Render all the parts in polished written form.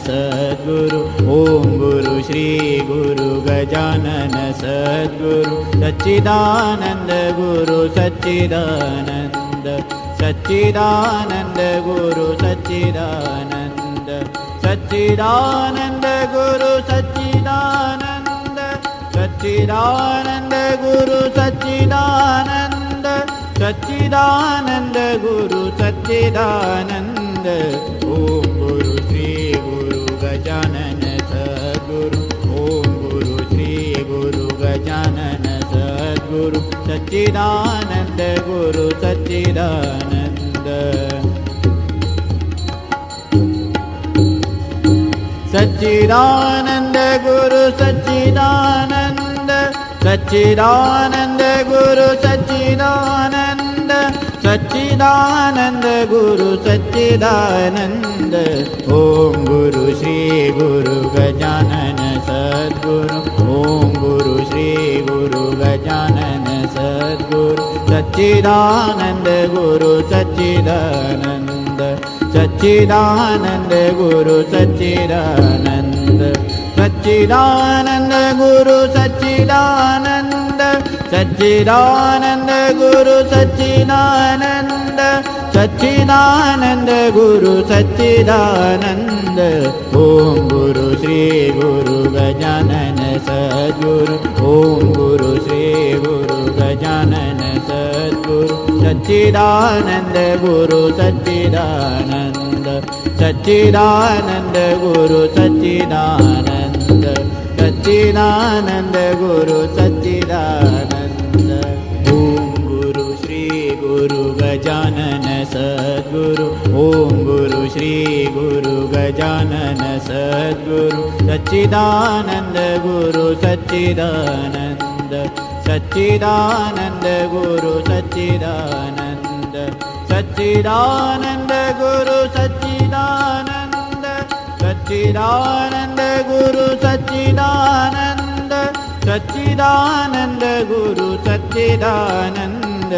सद्गुरु ओम गुरु श्री गुरु गजानन सद्गुरु सच्चिदानंद गुरु सच्चिदानंद सच्चिदानंद गुरु सच्चिदानंद सच्चिदानंद गुरु सच्चिदानंद सच्चिदानंद गुरु सच्चिदानंद सच्चिदानंद गुरु सच्चिदानंद ओम गुरु श्री गुरु गजानन सद्गुरु ओम गुरु श्री गुरु गजानन सद्गुरु सच्चिदानंद गुरु सच्चिदानंद सच्चिदानंद गुरु सच्चिदानंद सच्चिदानंद गुरु सच्चिदानंद सच्चिदानंद गुरु सच्चिदानंद ओम गुरु श्री गुरु गजानन सद्गुरु ओम गुरु श्री गुरु गजानन सद्गुरु सच्चिदानंद गुरु सच्चिदानंद सच्चिदानंद गुरु सच्चिदानंद सच्चिदानंद गुरु सच्चिदानंद सच्चिदानंद गुरु सच्चिदानंद सच्चिदानंद गुरु सच्चिदानंद ओम गुरु श्री गुरु गजानन सद्गुरु ओम गुरु श्री गुरु गजानन सद्गुरु सच्चिदानंद गुरु सच्चिदानंद सच्चिदानंद गुरु सच्चिदानंद सच्चिदानंद गुरु सच्चिदानंद ओम गुरु श्री गुरु गजानन सद्गुरु ओम गुरु श्री गुरु गजानन सद्गुरु सच्चिदानंद गुरु सच्चिदानंद सच्चिदानंद गुरु सच्चिदानंद सच्चिदानंद गुरु सच्चिदानंद सच्चिदानंद गुरु सच्चिदानंद सच्चिदानंद गुरु सच्चिदानंद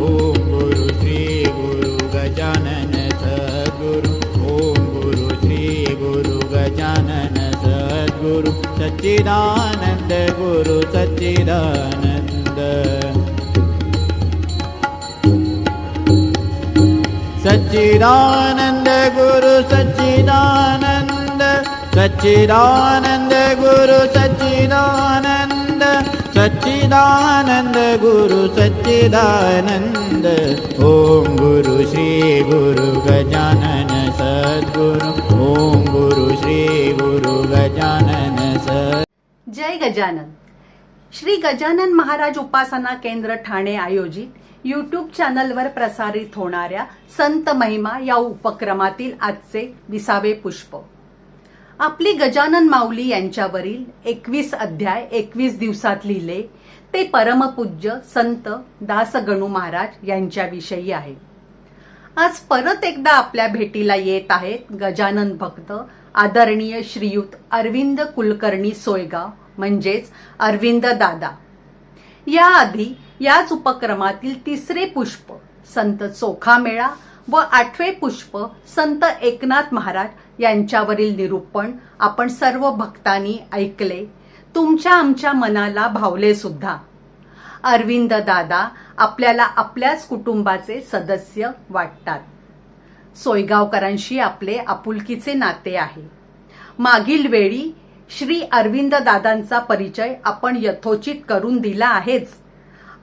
ओम गुरु श्री गुरु गजानन सद्गुरु ओम गुरु श्री गुरु गजानन सद्गुरु सच्चिदानंद गुरु सच्चिदानंद सच्चिदानंद गुरु सच्चिदानंद सच्चिदानंद गुरु सच्चिदानंद सच्चिदानंद गुरु सच्चिदानंद ओम गुरु श्री गुरु गजानन सद्गुरु ओम गुरु श्री गुरु गजानन सद्गुरु। जय गजानन। श्री गजानन महाराज उपासना केंद्र ठाणे आयोजित यूट्यूब चॅनलवर प्रसारित होणाऱ्या संत महिमा या उपक्रमातील आजचे 20वे पुष्प आपली गजानन माऊली यांच्यावरील 21 अध्याय 21 दिवसात लिहिले ते परमपूज्य संत दासगणू महाराज यांच्याविषयी आहे। आज परत एकदा आपल्या भेटीला येत आहेत गजानन भक्त आदरणीय श्रीयुत अरविंद कुलकर्णी सोयगाव म्हणजेच अरविंद दादा। याआधी याच उपक्रमातील 3रे पुष्प संत चोखामेळा व 8वे पुष्प संत एकनाथ महाराज यांच्यावरील निरूपण आपण सर्व भक्तांनी ऐकले, तुमच्या आमच्या मनाला भावले सुद्धा। अरविंद दादा आपल्याला आपल्याच कुटुंबाचे सदस्य वाटतात। सोयगावकरांशी आपले आपुलकीचे नाते आहे। मागील वेळी श्री अरविंद दादांचा परिचय आपण यथोचित करून दिला आहेच।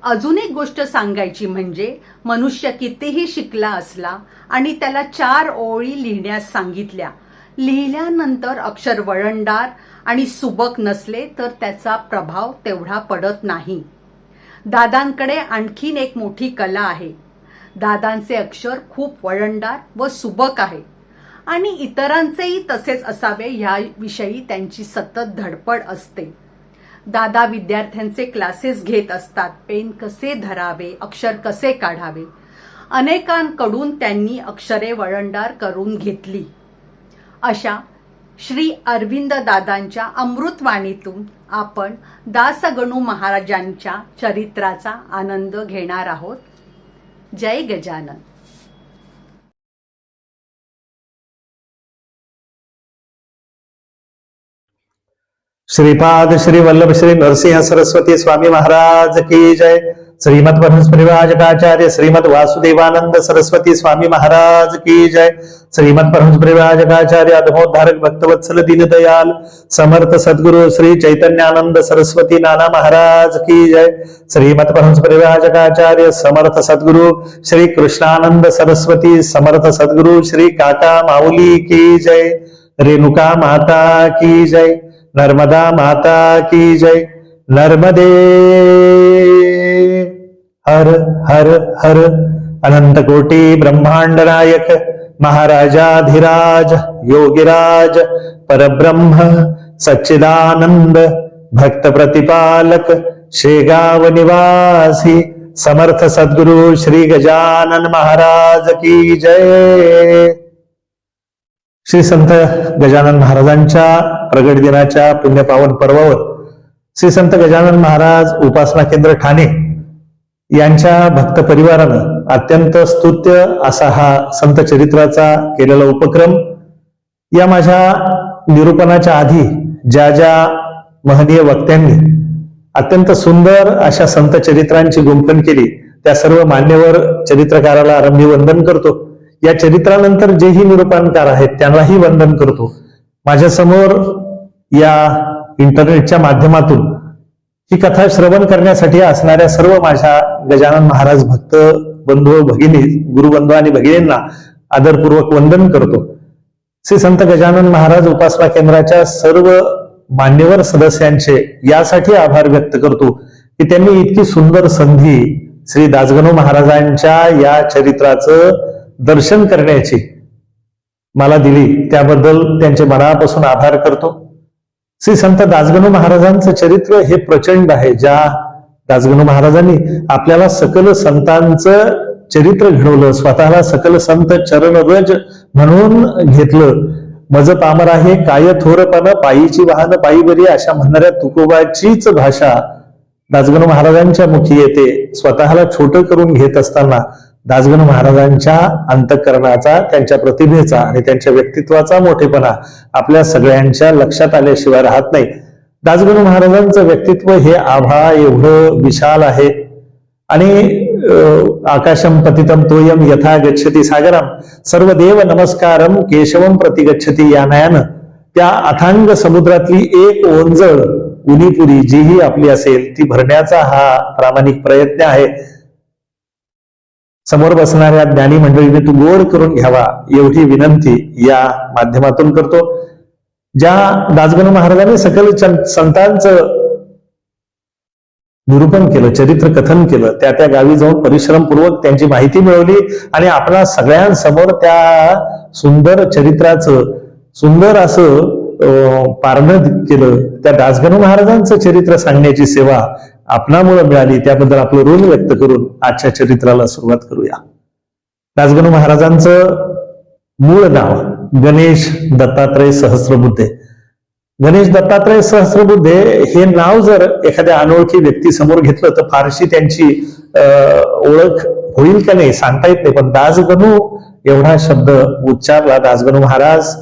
अजून एक गोष्ट सांगायची म्हणजे मनुष्य कितीही शिकला असला आणि त्याला 4 ओळी लिहिण्यास सांगितल्या, लिहिल्यानंतर अक्षर वळणदार आणि सुबक नसले तर त्याचा प्रभाव तेवढा पडत नाही। दादांकडे आणखीन एक मोठी कला आहे। दादांचे अक्षर खूप वळणदार व सुबक आहे आणि इतरांचेही तसेच असावे याविषयी त्यांची सतत धडपड असते। दादा विद्यार्थ्यांचे क्लासेस घेत असतात। पेन कसे धरावे, अक्षर कसे काढावे, अनेकांकडून त्यांनी अक्षरे वळणदार करून घेतली। अशा श्री अरविंद दादांच्या अमृतवाणीतून आपण दासगणू महाराजांच्या चरित्राचा आनंद घेणार आहोत। जय गजानन। श्रीपाद श्री वल्लभ श्री नरसिंह सरस्वती स्वामी महाराज की जय। श्रीमद परमहंसपरिव्राजकाचार्य श्रीमद वासुदेवानंद सरस्वती स्वामी महाराज की जय। श्रीमद परमहंसपरिव्राजकाचार्य अधमोद्धारक भक्तवत्सल दीनदयाल समर्थ सद्गुरु श्री चैतन्यानंद सरस्वती नाना महाराज की जय। श्रीमद परमहंसपरिव्राजकाचार्य समर्थ सद्गुरु श्री कृष्णानंद सरस्वती समर्थ सद्गुरु श्री काका माऊली की जय। रेणुका माता की जय। नर्मदा माता की जय। नर्मदे हर हर हर। अनंत कोटि ब्रह्मांड नायक महाराजाधिराज योगिराज परब्रह्म सच्चिदानंद भक्त प्रतिपालक शेगाव निवासी समर्थ सद्गुरु श्री गजानन महाराज की जय। श्री संत गजानन महाराजांच्या प्रगट दिनाच्या पुण्यपावन पर्वावर श्री संत गजानन महाराज उपासना केंद्र ठाणे यांच्या भक्त परिवारानं अत्यंत स्तुत्य असा हा संत चरित्राचा केलेला उपक्रम, या माझ्या निरूपणाच्या आधी ज्या ज्या महनीय वक्त्यांनी अत्यंत सुंदर अशा संत चरित्रांची गुंफण केली त्या सर्व मान्यवर चरित्रकाराला आरंभी वंदन करतो। या चरित्रानंतर जेही निरूपणकार आहेत त्यांनाही वंदन करतो। माझ्या समोर या इंटरनेटच्या माध्यमातून ही कथा श्रवण करण्यासाठी असणाऱ्या सर्व माझ्या गजानन महाराज भक्त बंधू भगिनी गुरुबंधू आणि भगिनींना आदरपूर्वक वंदन करतो। श्री संत गजानन महाराज उपासना केंद्राच्या सर्व मान्यवर सदस्यांचे यासाठी आभार व्यक्त करतो की त्यांनी इतकी सुंदर संधी श्री दासगणू महाराजांच्या या चरित्राचं दर्शन करण्याची मला दिली, त्याबद्दल त्यांचे मनापासून आभार करतो। श्री संत दासगणू महाराजांचं चरित्र हे प्रचंड आहे। ज्या दासगणू महाराजांनी आपल्याला सकल संतांचं चरित्र घडवलं, स्वतःला सकल संत चरणरज म्हणून घेतलं। मज पामर आहे काय थोरपण पायीची वाहन पायी बरी अशा म्हणणाऱ्या तुकोबाचीच भाषा दासगणू महाराजांच्या मुखी येते। स्वतःला छोटं करून घेत असताना दासगणू महाराजांच्या अंतःकरणाचा, त्यांच्या प्रतिभेचा आणि त्यांच्या व्यक्तित्वाचा मोठेपणा आपल्या सगळ्यांच्या लक्षात आल्याशिवाय राहत नाही। दासगणू महाराजांचं व्यक्तित्व हे आभा एवढं विशाल आहे आणि आकाशम पतितम तोयम यथा गच्छति सागरम सर्व देव नमस्कारम केशवम प्रति गच्छति या नयानं त्या अथांग समुद्रातली एक ओंजळ उनीपुरी जीही आपली असेल ती भरण्याचा हा प्रामाणिक प्रयत्न आहे। समोर बसणाऱ्या ज्ञानी मंडळीने तू गोड करून घ्यावा एवढी विनंती या माध्यमातून करतो। ज्या दासगणू महाराजांनी सकल संतांचं निरूपण केलं, चरित्र कथन केलं, त्या त्या गावी जाऊन परिश्रमपूर्वक त्यांची माहिती मिळवली आणि आपणा सगळ्यांसमोर त्या सुंदर चरित्राचं सुंदर असं पारणं केलं। त्या दासगणू महाराजांचं चरित्र सांगण्याची सेवा आपणामुळे मिळाली, त्याबद्दल आपलं ऋण व्यक्त करून आजच्या चरित्राला सुरुवात करूया। दासगणू महाराजांचं मूळ नाव गणेश दत्तात्रय सहस्रबुद्धे। गणेश दत्तात्रय सहस्रबुद्धे हे नाव जर एखाद्या अनोळखी व्यक्ती समोर घेतलं तर फारशी त्यांची ओळख होईल का नाही सांगता येत नाही, पण दासगणू एवढा शब्द उच्चारला, दासगणू महाराज,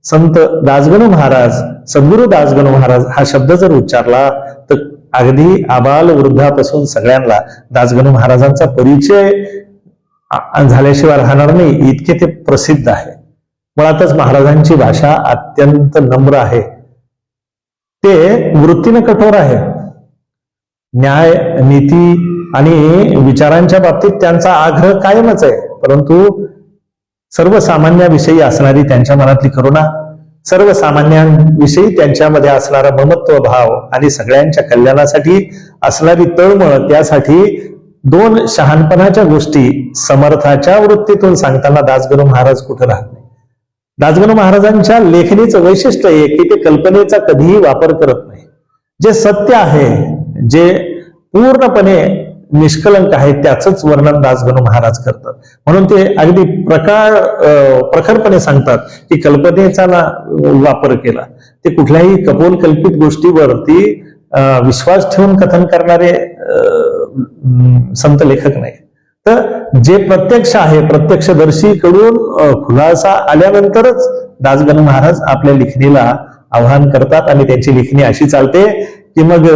संत दासगणू महाराज, सद्गुरु दासगणू महाराज हा शब्द जर उच्चारला तर अगदी आबाल वृद्धापासून सगळ्यांना दासगणू महाराजांचा परिचय झाल्याशिवाय राहणार नाही, इतके ते प्रसिद्ध आहे। मुळातच महाराजांची भाषा अत्यंत नम्र आहे, ते वृत्तीने कठोर आहे। न्याय नीती आणि विचारांच्या बाबतीत त्यांचा आग्रह कायमच आहे, परंतु सर्वसामान्याविषयी असणारी त्यांच्या मनातली करुणा, सर्वसामान्यांविषयी त्यांच्यामध्ये असणारा ममत्व भाव आणि सगळ्यांच्या कल्याणासाठी असणारी तळमळ, त्यासाठी दोन शहाणपणाच्या गोष्टी समर्थाच्या वृत्तीतून सांगताना दासगणू महाराज कुठे राहत नाही। दासगणू महाराजांच्या लेखणीचं वैशिष्ट्य आहे की ते कल्पनेचा कधीही वापर करत नाही। जे सत्य आहे, जे पूर्णपणे निष्कलंक आहे, त्याच वर्णन दासगणू महाराज करतात। म्हणून ते अगदी प्रखरपणे सांगतात की कल्पनेचा ना वापर केला। ते कुठल्याही कपोल कल्पित गोष्टीवरती विश्वास ठेवून कथन करणारे संत लेखक नाही, तर जे प्रत्यक्ष आहे प्रत्यक्षदर्शी कडून खुलासा आल्यानंतरच दासगणू महाराज आपल्या लेखणीला आव्हान करतात आणि त्यांची लिखणी अशी चालते की मग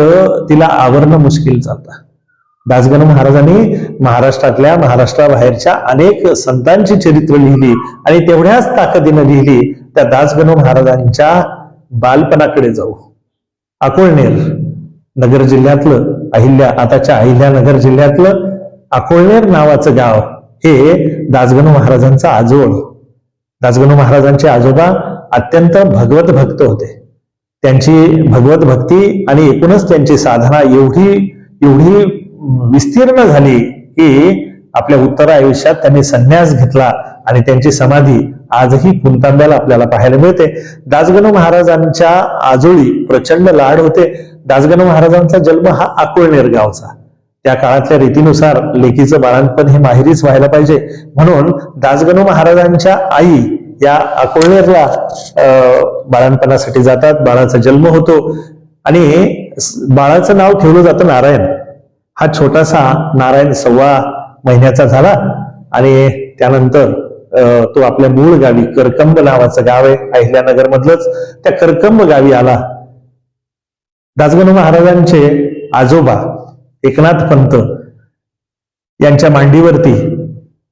तिला आवरणं मुश्किल चालतं. दासगणू महाराजांनी महाराष्ट्रातल्या महाराष्ट्राबाहेरच्या अनेक संतांची चरित्र लिहिली आणि तेवढ्याच ताकदीनं लिहिली. त्या दासगणू महाराजांच्या बालपणाकडे जाऊ. अकोळनेर नगर जिल्ह्यातलं आताच्या अहिल्यानगर जिल्ह्यातलं अकोळनेर नावाचं गाव हे दासगणू महाराजांचं आजोळ. दासगणू महाराजांचे आजोबा अत्यंत भगवत भक्त होते. त्यांची भगवत भक्ती आणि एकूणच त्यांची साधना एवढी विस्तीर्ण झाली की आपल्या उत्तर आयुष्यात त्यांनी संन्यास घेतला आणि त्यांची समाधी आजही पुणतांब्याला आपल्याला पाहायला मिळते. दासगणू महाराजांच्या आजोळी प्रचंड लाड होते. दासगणू महाराजांचा जन्म हा अकोळनेर गावचा. त्या काळातल्या रीतीनुसार लेकीचं बाळंतपण हे माहेरीच व्हायला पाहिजे म्हणून दासगणू महाराजांच्या आई या अकोळनेरला बाळंतपणासाठी जातात. बाळाचा जन्म होतो आणि बाळाचं नाव ठेवलं जातं नारायण. हा छोटासा नारायण 1.25 महिन्याचा झाला आणि त्यानंतर तो आपल्या मूळ गावी करकंब नावाचं गाव आहे अहिल्यानगर मधलंच, त्या करकंब गावी आला. दासगणू महाराजांचे आजोबा एकनाथ पंत यांच्या मांडीवरती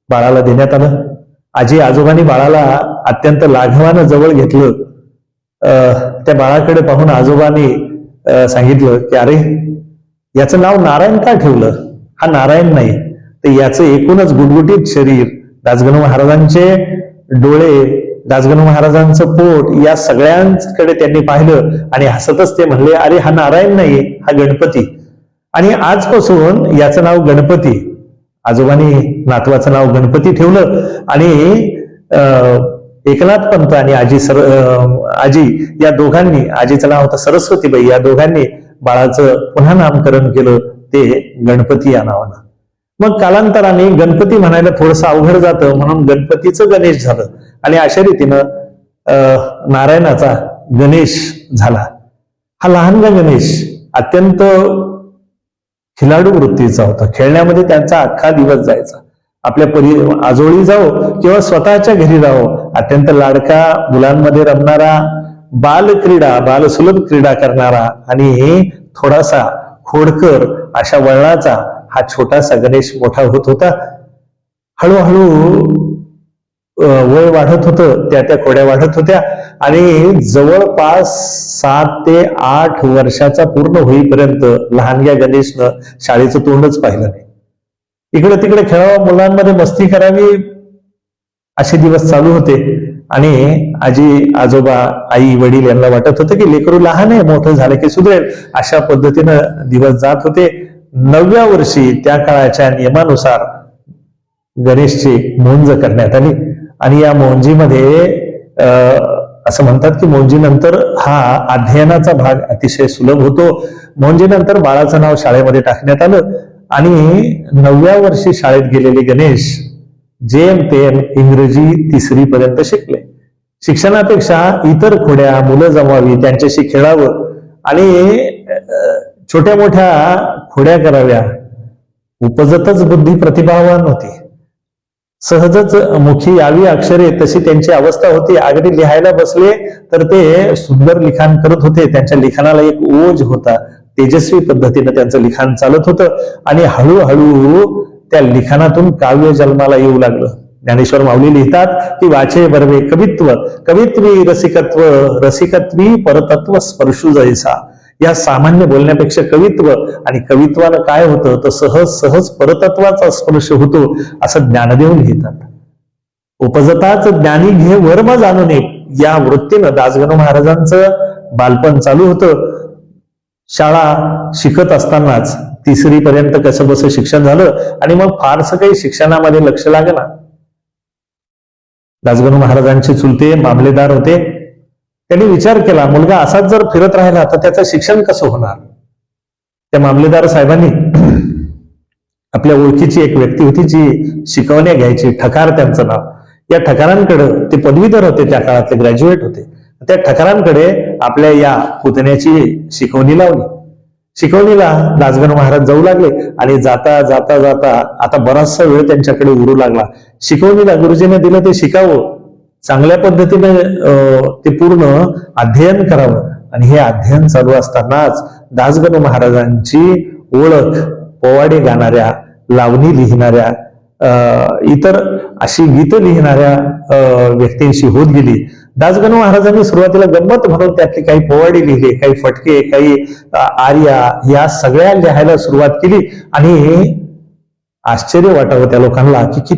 बाळाला देण्यात आलं. आजी आजोबांनी बाळाला अत्यंत लाघवानं जवळ घेतलं. त्या बाळाकडे पाहून आजोबांनी सांगितलं की अरे याचं नाव नारायण का ठेवलं? हा नारायण नाही तर याचं एकूणच गुटगुटीत शरीर, दासगणू महाराजांचे डोळे, दासगणू महाराजांचं पोट या सगळ्यांकडे त्यांनी पाहिलं आणि हसतच ते म्हणले अरे हा नारायण नाही, हा गणपती. आणि आजपासून याचं नाव गणपती. आजोबांनी नातवाचं नाव गणपती ठेवलं आणि एकनाथ पंत आणि आजी या दोघांनी, आजीचं नाव होतं सरस्वतीबाई, या दोघांनी बाळाचं पुन्हा नामकरण केलं ते गणपती या नावानं. मग कालांतराने गणपती म्हणायला थोडंसं अवघड जातं म्हणून गणपतीचं गणेश झालं आणि अशा रीतीनं नारायणाचा गणेश झाला. हा लहानगा गणेश अत्यंत खिलाडू वृत्तीचा होता. खेळण्यामध्ये त्यांचा अख्खा दिवस जायचा. आपल्या आजोळी जाओ किंवा स्वतःच्या घरी राहो, अत्यंत लाडका, मुलांमध्ये रमणारा, बालसुलभ क्रीडा करणारा आणि थोडासा खोडकर अशा वळणाचा हा छोटासा गणेश मोठा होत होता. हळूहळू वय वाढत होतं, त्या खोड्या वाढत होत्या आणि जवळपास 7 ते 8 वर्षाचा पूर्ण होईपर्यंत लहानग्या गणेशनं शाळेचं तोंडच पाहिलं नाही. इकडे तिकडे खेळावं, मुलांमध्ये मस्ती करावी असे दिवस चालू होते आणि आजी आजोबा आई वडील यांना वाटत होतं की लेकरू लहान आहे, मोठं झालं की सुधरेल. अशा पद्धतीनं दिवस जात होते. 9व्या वर्षी त्या काळाच्या नियमानुसार गणेशची मोंज करण्यात आली आणि या मोंजीमध्ये असं म्हणतात की मोंजीनंतर हा अध्ययनाचा भाग अतिशय सुलभ होतो. मोंजीनंतर बाळाचं नाव शाळेमध्ये टाकण्यात आलं आणि 9व्या वर्षी शाळेत गेलेले गणेश जेमतेम इंग्रजी 3री पर्यंत शिकले. शिक्षणापेक्षा इतर खोड्या मुलं जमवावी, त्यांच्याशी खेळावं आणि छोट्या मोठ्या खोड्या कराव्या. उपजतच बुद्धी प्रतिभावान होती. सहजच मुखी यावी अक्षरे तशी त्यांची अवस्था होती. अगदी लिहायला बसले तर ते सुंदर लिखाण करत होते. त्यांच्या लिखाणाला एक ओज होता. तेजस्वी पद्धतीने त्यांचं लिखाण चालत होतं आणि हळूहळू त्या लिखाणातून काव्य जन्माला येऊ लागलं. ज्ञानेश्वर माऊली लिहितात की वाचे बर्वे कवित्व, कवित्वी रसिकत्व, रसिकत्वी परतत्व स्पर्शू जैसा. या सामान्य बोलण्यापेक्षा कवित्व आणि कवित्वानं काय होतं तर सहज परतत्वाचा स्पर्श होतो असं ज्ञानदेव लिहितात. उपजताच ज्ञानी घे वर्म जाणून या वृत्तीनं दासगणू महाराजांचं बालपण चालू होतं. शाळा शिकत असतानाच 3री पर्यंत कसं बसं शिक्षण झालं आणि मग फारसं काही शिक्षणामध्ये लक्ष लागेना. दासगणू महाराजांचे चुलते मामलेदार होते. त्यांनी विचार केला मुलगा असाच जर फिरत राहिला तर त्याचं शिक्षण कसं होणार. त्या मामलेदार साहेबांनी आपल्या ओळखीची एक व्यक्ती होती जी शिकवण्या घ्यायची, ठकार त्यांचं नाव. या ठकारांकडे, ते पदवीधर होते त्या काळातले, ग्रॅज्युएट होते, त्या ठकारांकडे आपल्या या पुतण्याची शिकवणी लावली. शिकवणीला दासगणू महाराज जाऊ लागले आणि जाता जाता जाता आता बराचसा वेळ त्यांच्याकडे उरू लागला. शिकवणीला गुरुजीने दिलं ते शिकावं चांगल्या पद्धतीने ते पूर्ण अध्ययन करावं. आणि हे अध्ययन चालू असतानाच दासगणू महाराजांची ओळख पोवाडे गाणाऱ्या, लावणी लिहिणाऱ्या, इतर अशी गीतं लिहिणाऱ्या व्यक्तींशी होत गेली. दासगणू महाराजांनी सुरुवातीला गंमत म्हणून त्यातले काही पोवाडे लिहिले, काही फटके, काही आर्या, या सगळ्या लिहायला सुरुवात केली. आणि आश्चर्य वाटावं त्या लोकांना की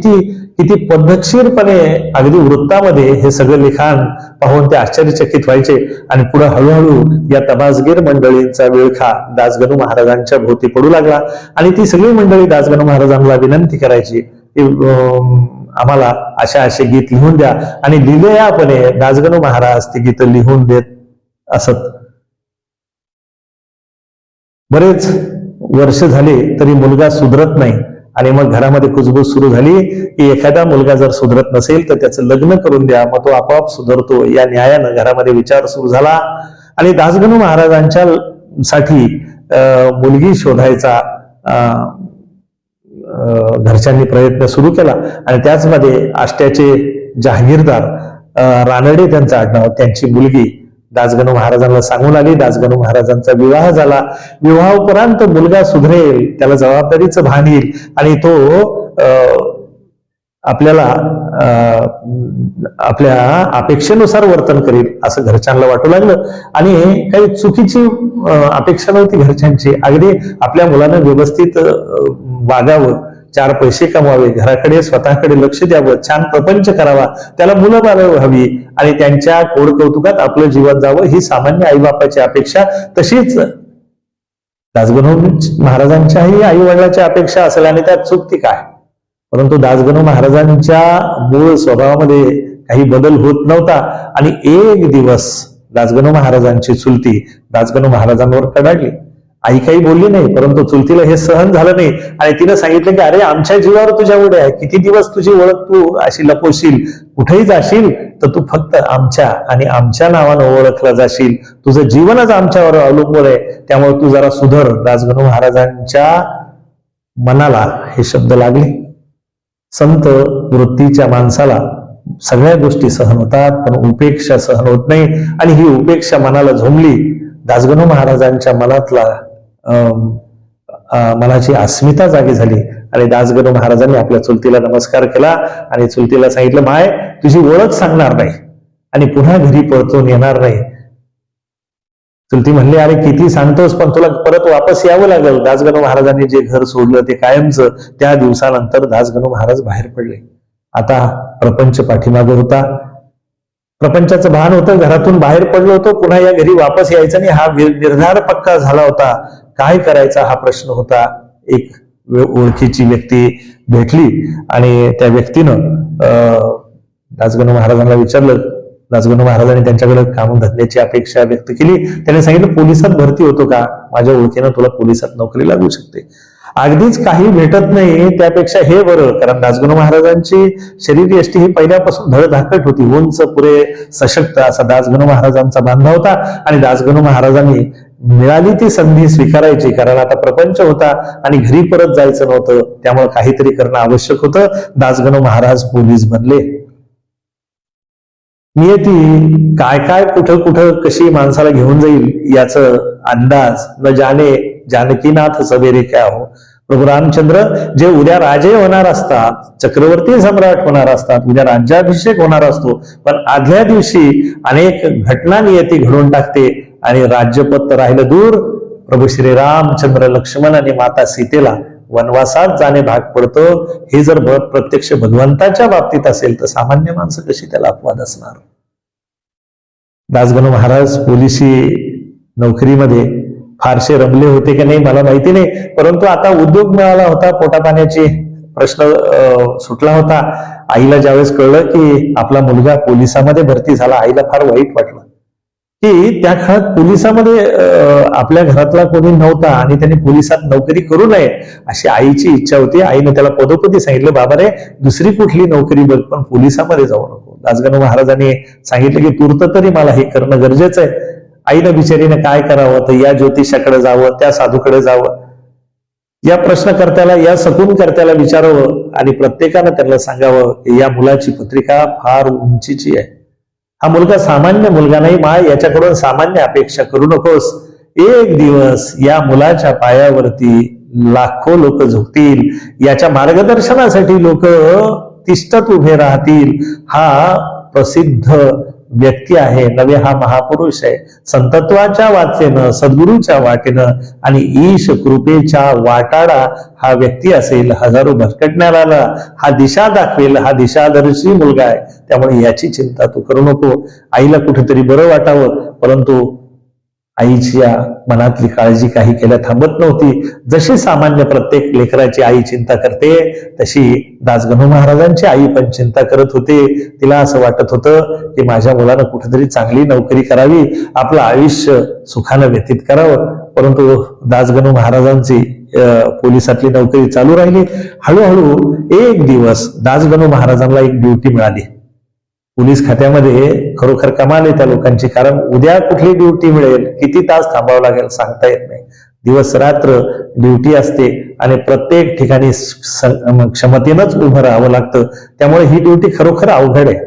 किती पद्धतशीरपणे अगदी वृत्तामध्ये हे सगळं लिखाण पाहून ते आश्चर्यचकित व्हायचे. आणि पुढे हळूहळू या तमासगीर मंडळींचा विळखा दासगणू महाराजांच्या भोवती पडू लागला. आणि ती सगळी मंडळी दासगणू महाराजांना विनंती करायची की आम्हाला असे गीत लिहून द्या. आणि लिहिल्यापणे दासगणू महाराज ती गीतं लिहून देत असत. बरेच वर्ष झाले तरी मुलगा सुधरत नाही. आणि मग घरामध्ये कुजबूज सुरू झाली की एखादा मुलगा जर सुधरत नसेल तर त्याचं लग्न करून द्या, मग तो आपोआप सुधरतो. या न्यायानं घरामध्ये विचार सुरू झाला. आणि दासगणू महाराजांच्या साठी मुलगी शोधायचा घरच्यांनी प्रयत्न सुरू केला. आणि त्याचमध्ये आष्ट्याचे जहागीरदार रानडे त्यांचं आडनाव, त्यांची मुलगी दासगणू महाराजांना सांगून आली. दासगणू महाराजांचा विवाह झाला. विवाहोपरांत मुलगा सुधरेल, त्याला जबाबदारीचं भान येईल आणि तो आपल्या अपेक्षेनुसार वर्तन करेल असं घरच्यांना वाटू लागलं. आणि काही चुकीची अपेक्षा नव्हती घरच्यांची. अगदी आपल्या मुलानं व्यवस्थित वागावं, 4 पैसे कमवावे, घराकडे स्वतःकडे लक्ष द्यावं, छान प्रपंच करावा, त्याला मुलं बाळ व्हावी आणि त्यांच्या कोड कौतुकात आपलं जीवन जावं, ही सामान्य आईबापाची अपेक्षा. तशीच दासगणू महाराजांच्याही आई वडिलांच्या अपेक्षा असेल आणि त्यात चुकती काय. परंतु दासगणू महाराजांच्या मूळ स्वभावामध्ये काही बदल होत नव्हता. आणि एक दिवस दासगणू महाराजांची चुलती दासगणू महाराजांवर कडाडली. आई काही बोलली नाही, परंतु चुलतीला हे सहन झालं नाही. आणि तिनं सांगितलं की अरे, आमच्या जीवावर तुझ्या उड्या आहे, किती दिवस तुझी ओळख तू अशी लपवशील, कुठेही जाशील तर तू फक्त आमच्या आणि आमच्या नावानं ओळखला जाशील, तुझं जीवनच आमच्यावर अवलंबून आहे, त्यामुळे तू जरा सुधर. दासगणू महाराजांच्या मनाला हे शब्द लागले. संत वृत्तीच्या माणसाला सगळ्या गोष्टी सहन होतात, पण उपेक्षा सहन होत नाही. आणि ही उपेक्षा मनाला झोंबली. दासगणू महाराजांच्या मनाची अस्मिता जागी झाली. आणि दासगणू महाराजांनी आपल्या चुलतीला नमस्कार केला आणि चुलतीला सांगितलं, माय, तुझी ओळख सांगणार नाही आणि पुन्हा घरी परतून येणार नाही. चुलती म्हणली, अरे किती सांगतोस, पण तुला परत वापस यावं लागेल. दासगणू महाराजांनी जे घर सोडलं ते कायमचं. त्या दिवसानंतर दासगणू महाराज बाहेर पडले. आता प्रपंच पाठीमागे होता, प्रपंचाचं भान होतं, घरातून बाहेर पडलो होतो, पुन्हा या घरी वापस यायचं नाही हा निर्धार पक्का झाला होता. काय करायचा हा प्रश्न होता. एक ओळखीची व्यक्ती भेटली आणि त्या व्यक्तीनं दासगणू महाराजांना विचारलं. दासगणू महाराजांनी त्यांच्याकडे कामधंद्याची अपेक्षा व्यक्त केली. त्याने सांगितलं, पोलिसात भरती होतो का, माझ्या ओळखीनं तुला पोलिसात नोकरी लागू शकते. अगदीच काही भेटत नाही त्यापेक्षा हे बरं, कारण दासगणू महाराजांची शरीर यष्टी ही पहिल्यापासून धडधाकट होती, उंच, पुरे सशक्त असा दासगणू महाराजांचा बांधा होता. आणि दासगणू महाराजांनी मिळाली ती संधी स्वीकारायची, कारण आता प्रपंच होता आणि घरी परत जायचं नव्हतं, त्यामुळे काहीतरी करणं आवश्यक होतं. दासगणू महाराज पोलीस बनले. नियती काय काय कुठं कशी माणसाला घेऊन जाईल याचं अंदाज न जाणे जानकीनाथ सवेरे क्या हो. प्रभू रामचंद्र जे उद्या राजे होणार असतात, चक्रवर्ती सम्राट होणार असतात, उद्या राज्याभिषेक होणार असतो, पण आदल्या दिवशी अनेक घटना नियती घडून टाकते आणि राज्यपद राहिलं दूर. प्रभू श्री रामचंद्र, लक्ष्मण आणि माता सीतेला वनवासात जाणे भाग पडतो. हे जर प्रत्यक्ष भगवंताच्या बाबतीत असेल तर सामान्य माणसं कशी त्याला अपवाद असणार. दासगणू महाराज पोलिसी नोकरीमध्ये फारसे रमले होते की नाही मला माहिती नाही, परंतु आता उद्योग मिळाला होता, पोटापाण्याची प्रश्न सुटला होता. आईला ज्यावेळेस कळलं की आपला मुलगा पोलिसामध्ये भरती झाला, आईला फार वाईट वाटलं की त्या काळात पोलिसामध्ये आपल्या घरातला कोणी नव्हता आणि त्यांनी पोलिसात नोकरी करू नये अशी आईची इच्छा होती. आईने त्याला पदोपदी सांगितलं, बाबा रे, दुसरी कुठली नोकरी बघ, पण पोलिसामध्ये जाऊ नको. दासगणू महाराजांनी सांगितलं की तूर्त तरी मला हे करणं गरजेचं आहे. आईनं बिचारीने काय करावं, तर या ज्योतिषाकडे जावं, त्या साधूकडे जावं. या प्रश्नकर्त्याला, या सकूनकर्त्याला विचारावं आणि प्रत्येकानं त्यांना सांगावं की या मुलाची पत्रिका फार उंचीची आहे. हा मुलगा सामान्य मुलगा नाही, याच्याकडून सामान्य अपेक्षा करू नकोस. एक दिवस या मुलाच्या पायावरती लाखो लोक झुकतील, याच्या मार्गदर्शनासाठी लोक तिष्ठत उभे राहतील. हा प्रसिद्ध व्यक्ती आहे, नवे हा महापुरुष आहे. संतत्वाच्या वाटेनं, सद्गुरूच्या वाटेनं आणि ईश कृपेच्या वाटाडा हा व्यक्ती असेल. हजारो भटकटणाऱ्याला हा दिशा दाखवेल, हा दिशादर्शी मुलगा आहे. त्यामुळे याची चिंता तू करू नको. आईला कुठेतरी बरं वाटावं, परंतु आईच्या मनातली काळजी काही केल्या थांबत नव्हती. जशी सामान्य प्रत्येक लेकराची आई चिंता करते, तशी दासगणू महाराजांची आई पण चिंता करत होते. तिला असं वाटत होतं की माझ्या मुलानं कुठेतरी चांगली नोकरी करावी, आपलं आयुष्य सुखानं व्यतीत करावं. परंतु दासगणू महाराजांची पोलिसातली नोकरी चालू राहिली. हळूहळू एक दिवस दासगणू महाराजांना एक ड्युटी मिळाली पोलीस खात्यामध्ये. खरोखर कमाल आहे त्या लोकांची, कारण उद्या कुठली ड्युटी मिळेल, किती तास थांबावं लागेल सांगता येत नाही. दिवस रात्र ड्युटी असते आणि प्रत्येक ठिकाणी क्षमतेनंच उभं राहावं लागतं. त्यामुळे ही ड्युटी खरोखर अवघड आहे.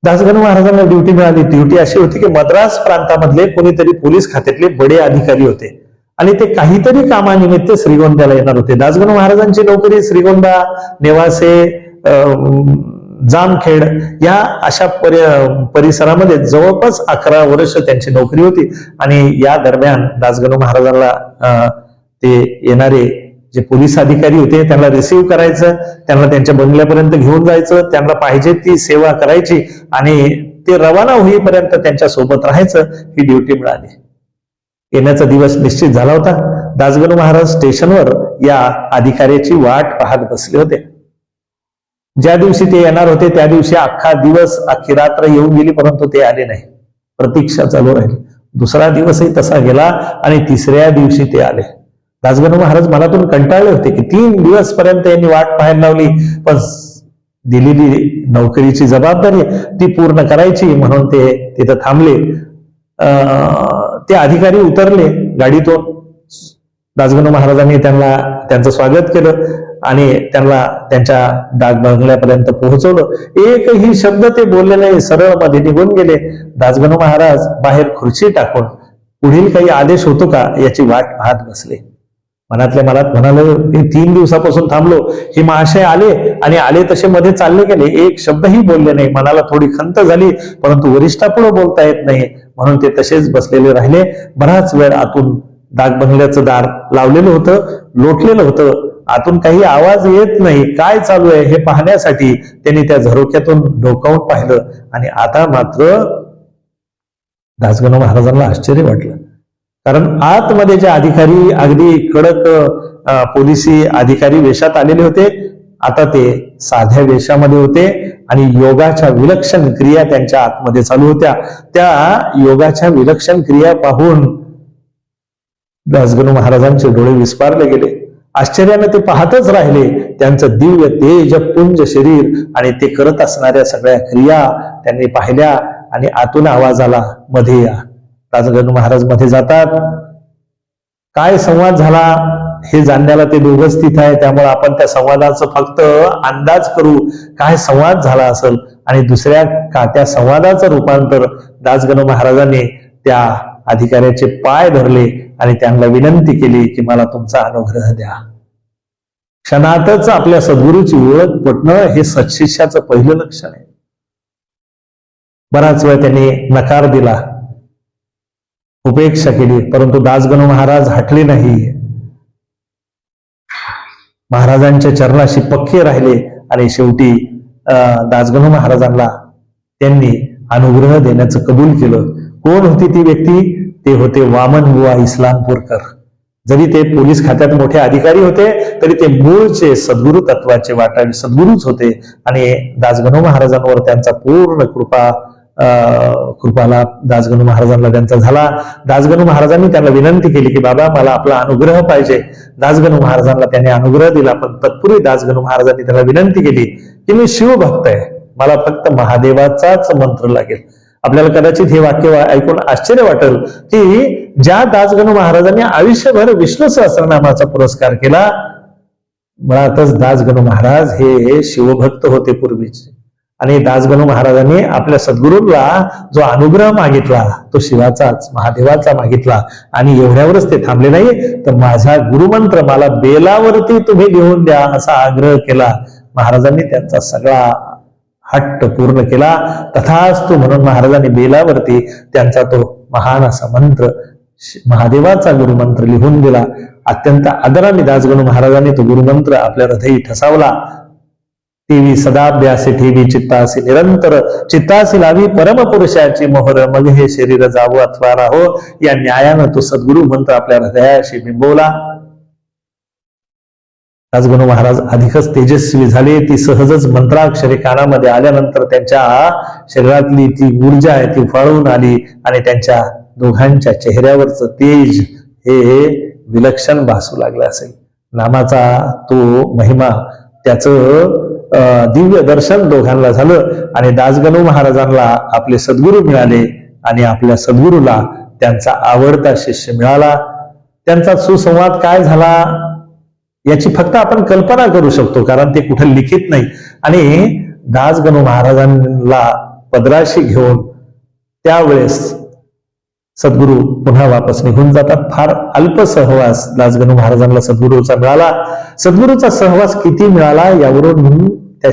दासगणू महाराजांना ड्युटी मिळाली. ड्युटी अशी होती की मद्रास प्रांतामधले कोणीतरी पोलीस खात्यातले बडे अधिकारी होते आणि ते काहीतरी कामानिमित्त श्रीगोंद्याला येणार होते. दासगणू महाराजांची नोकरी श्रीगोंदा, नेवासे, जामखेड या अशा परिसरामध्ये जवळपास 11 वर्ष त्यांची नोकरी होती. आणि या दरम्यान दासगणू महाराजांना ते येणारे जे पोलीस अधिकारी होते त्यांना रिसीव्ह करायचं, त्यांना त्यांच्या बंगल्यापर्यंत घेऊन जायचं, त्यांना पाहिजे ती सेवा करायची आणि ते रवाना होईपर्यंत त्यांच्या सोबत राहायचं. ही ड्युटी मिळाली. येण्याचा दिवस निश्चित झाला होता. दासगणू महाराज स्टेशनवर या अधिकाऱ्याची वाट पाहत बसले होते. ज्या दिवशी ते येणार होते त्या दिवशी अख्खा दिवस, अख्खी रात्र येऊन गेली, परंतु ते आले नाही. प्रतीक्षा चालू राहिली. दुसरा दिवसही तसा गेला आणि तिसऱ्या दिवशी ते आले. दासगणू महाराज मनातून कंटाळले होते की 3 दिवस पर्यंत यांनी वाट पाहायला लावली, पण दिलेली नोकरीची जबाबदारी ती पूर्ण करायची म्हणून ते तिथं थांबले. ते अधिकारी उतरले गाडीतून. दासगणू महाराजांनी त्यांचं स्वागत केलं आणि त्यांना त्यांच्या डाक बंगल्यापर्यंत पोहोचवलं. एकही शब्द ते बोलले नाही, सरळ मध्ये निघून गेले. दासगणू महाराज बाहेर खुर्ची टाकून पुढील काही आदेश होतो का याची वाट पाहत बसले. मनातल्या मनात म्हणाले, हे 3 दिवसापासून थांबलो, हे महाशय आले आणि आले तसे मध्ये चालले गेले, एक शब्दही बोलले नाही. मनाला थोडी खंत झाली, परंतु वरिष्ठापुढे बोलता येत नाही म्हणून ते तसेच बसलेले राहिले. बराच वेळ आतून डाक बंगल्याचं दार लावलेलं होतं, लोटलेलं होतं. आतून काही आवाज येत नाही, काय चालू आहे हे पाहण्यासाठी त्यांनी त्या झरोक्यातून डोकावून पाहिलं. आणि आता मात्र दासगणू महाराजांना आश्चर्य वाटलं, कारण आतमध्ये जे अधिकारी अगदी कडक पोलिसी अधिकारी वेशात आलेले होते, आता ते साध्या वेशामध्ये होते आणि योगाच्या विलक्षण क्रिया त्यांच्या आतमध्ये चालू होत्या. त्या योगाच्या विलक्षण क्रिया पाहून दासगणू महाराजांचे डोळे विस्पारले गेले. आश्चर्याने ते पाहतच राहिले. त्यांचं दिव्य तेज पुंज शरीर आणि ते करत असणाऱ्या सगळ्या क्रिया त्यांनी पाहिल्या. आणि आतून आवाज आला, मध्ये या. दासगणू महाराज मध्ये जातात. काय संवाद झाला हे जाणण्याला ते दोघंच तिथे आहे, त्यामुळे आपण त्या संवादाचं फक्त अंदाज करू काय संवाद झाला असेल. आणि दुसऱ्या त्या संवादाचं रूपांतर दासगणू महाराजांनी त्या अधिकाऱ्याचे पाय धरले आणि त्यांना विनंती केली की मला तुमचा अनुग्रह द्या. क्षणातच आपल्या सद्गुरूची ओळख पटणं हे सत्शिष्याचं पहिलं लक्षण आहे. बराच वेळ त्यांनी नकार दिला, उपेक्षा केली, परंतु दासगणू महाराज हटले नाही. महाराजांच्या चरणाशी पक्के राहिले आणि शेवटी दासगणू महाराजांना त्यांनी अनुग्रह देण्याचं कबूल केलं. कोण होती ती व्यक्ती? ते होते वामन बुवा इस्लामपूरकर. जरी ते पोलीस खात्यात मोठे अधिकारी होते तरी ते मूळचे सद्गुरु तत्वाचे वाटावे सद्गुरूच होते. आणि दासगणू महाराजांवर त्यांचा पूर्ण कृपाला दासगणू महाराजांना त्यांचा झाला. दासगणू महाराजांनी त्यांना विनंती केली की बाबा मला आपला अनुग्रह पाहिजे. दासगणू महाराजांना त्याने अनुग्रह दिला, पण तत्पूर्वी दासगणू महाराजांनी त्याला विनंती केली की मी शिवभक्त आहे, मला फक्त महादेवाचाच मंत्र लागेल. आपल्याला कदाचित हे वाक्य ऐकून आश्चर्य वाटेल की ज्या दासगणू महाराजांनी आयुष्यभर विष्णू सहस्रनामाचा पुरस्कार केला, मुळातच दासगणू महाराज हे शिवभक्त होते पूर्वीचे. आणि दासगणू महाराजांनी आपल्या सद्गुरूंना जो अनुग्रह मागितला तो शिवाचाच, महादेवाचा मागितला. आणि एवढ्यावरच ते थांबले नाही, तर माझा गुरुमंत्र मला बेलावरती तुम्ही घेऊन द्या असा आग्रह केला. महाराजांनी त्यांचा सगळा हट्ट पूर्ण केला. तथास्तु म्हणून महाराजांनी बेलावरती त्यांचा तो महान असा मंत्र, महादेवाचा गुरुमंत्र लिहून दिला. अत्यंत आदराने दासगणू महाराजांनी तो गुरुमंत्र आपल्या हृदयी ठसावला. तेवी सदाभ्यासी ठेवी चित्तासी निरंतर, चित्तासी लावी परमपुरुषाची मोहर, मग हे शरीर जावो अथवा राहो. या न्यायानं तो सद्गुरु मंत्र आपल्या हृदयाशी बिंबवला. दासगणू महाराज अधिकच तेजस्वी झाले. ती सहजच मंत्राक्षरे कानामध्ये आल्यानंतर त्यांच्या शरीरातली ती ऊर्जा आहे ती उफाळून आली आणि त्यांच्या दोघांच्या चेहऱ्यावरच तेज हे विलक्षण भासू लागलं असेल. नामाचा तो महिमा, त्याचं दिव्य दर्शन दोघांना झालं आणि दासगणू महाराजांना आपले सद्गुरू मिळाले आणि आपल्या सद्गुरूला त्यांचा आवडता शिष्य मिळाला. त्यांचा सुसंवाद काय झाला याची फक्त आपण कल्पना करू शकतो, कारण ते कुठे लिखित नाही. आणि दासगणू महाराजांना पदराशी घेऊन त्यावेळेस सद्गुरू पुन्हा वापस निघून जातात. फार अल्प सहवास दासगणू महाराजांना सद्गुरूचा मिळाला. सद्गुरूचा सहवास किती मिळाला यावरून त्या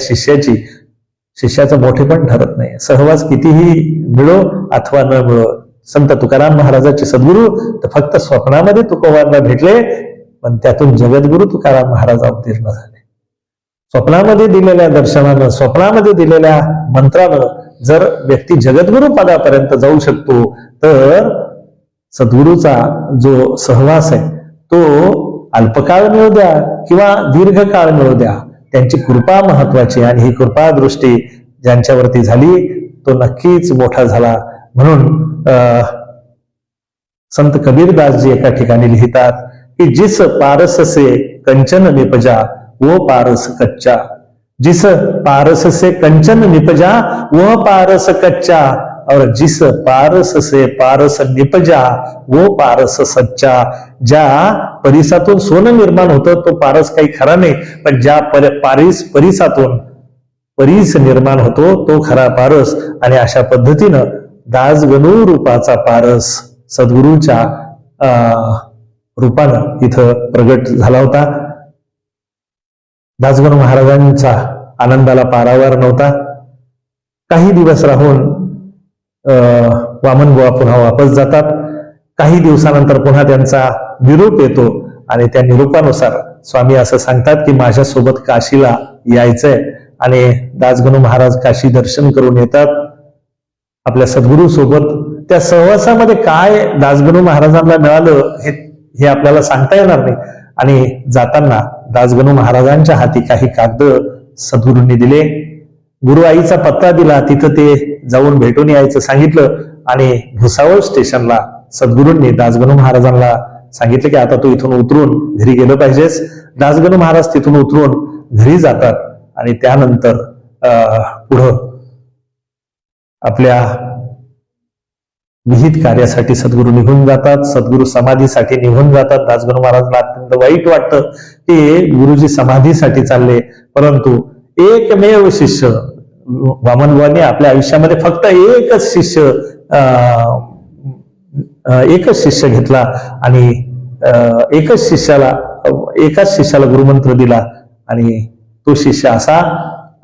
शिष्याचं मोठेपण ठरत नाही. सहवास कितीही मिळो अथवा न मिळो, संत तुकाराम महाराजांचे सद्गुरू तर फक्त स्वप्नामध्ये तुकोबांना भेटले, पण त्यातून जगद्गुरु तुकाराम महाराज अवतीर्ण झाले. स्वप्नामध्ये दिलेल्या दर्शनानं, स्वप्नामध्ये दिलेल्या मंत्रानं जर व्यक्ती जगद्गुरु पदापर्यंत जाऊ शकतो, तर सद्गुरूचा जो सहवास आहे तो अल्पकाळ मिळू द्या किंवा दीर्घकाळ मिळू द्या, त्यांची कृपा महत्वाची. आणि ही कृपा दृष्टी ज्यांच्यावरती झाली तो नक्कीच मोठा झाला. म्हणून संत कबीरदासजी एका ठिकाणी लिहितात कि जिस पारस से कंचन निपजा वो पारस कच्चा, जिस पारस से कंचन निपजा वो पारस कच्चा, और जिस पारस से पारस निपजा वो पारस सच्चा. ज्या परिसातून सोनं निर्माण होतं तो पारस काही खरा नाही, पण ज्या परिसातून परीस निर्माण होतो तो खरा पारस. आणि अशा पद्धतीनं दासगणू रूपाचा पारस सद्गुरूंच्या रूपानं इथं प्रगट झाला होता. दासगणू महाराजांचा आनंदाला पारावार नव्हता. काही दिवस राहून वामनबुवा पुन्हा वापस जातात. काही दिवसानंतर पुन्हा त्यांचा निरोप येतो आणि त्या निरोपानुसार स्वामी असं सांगतात की माझ्यासोबत काशीला यायचंय. आणि दासगणू महाराज काशी दर्शन करून येतात आपल्या सद्गुरू सोबत. त्या सहवासामध्ये काय दासगणू महाराजांना मिळालं हे आपल्याला सांगता येणार नाही. आणि जाताना दासगणू महाराजांच्या हाती काही कागद सद्गुरूंनी दिले. गुरु आईचा पत्ता दिला, तिथं ते जाऊन भेटून यायचं सांगितलं. आणि भुसावळ स्टेशनला सद्गुरूंनी दासगणू महाराजांना सांगितलं की आता तू इथून उतरून घरी गेलं पाहिजेस. दासगणू महाराज तिथून उतरून घरी जातात आणि त्यानंतर पुढं आपल्या विहित कार्यासाठी सद्गुरू निघून जातात. सद्गुरू समाधीसाठी निघून जातात. दासगणू महाराजांना अत्यंत वाईट वाटतं की गुरुजी समाधीसाठी चालले, परंतु एकमेव शिष्य वामनबुवांनी आपल्या आयुष्यामध्ये फक्त एकच शिष्य घेतला आणि एकाच शिष्याला गुरुमंत्र दिला. आणि तो शिष्य असा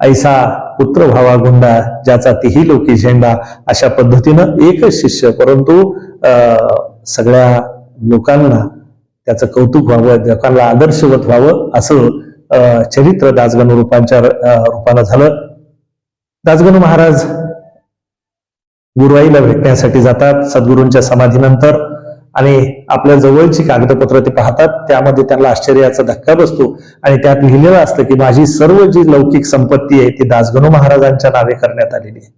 ऐसा पुत्र व्हावा गुंडा ज्याचा तिही लोकी झेंडा. अशा पद्धतीनं एकच शिष्य, परंतु सगळ्या लोकांना त्याचं कौतुक व्हावं, लोकांना आदर्शवत व्हावं असं चरित्र दासगणू रूपानं झालं. दासगणू महाराज गुरुआईला भेटण्यासाठी जातात सद्गुरूंच्या समाधीनंतर. आणि आपल्या जवळची कागदपत्र ते पाहतात. त्यामध्ये त्यांना आश्चर्याचा धक्का बसतो आणि त्यात लिहिलेलं असतं की माझी सर्व जी लौकिक संपत्ती आहे ती दासगणू महाराजांच्या नावे करण्यात आलेली आहे.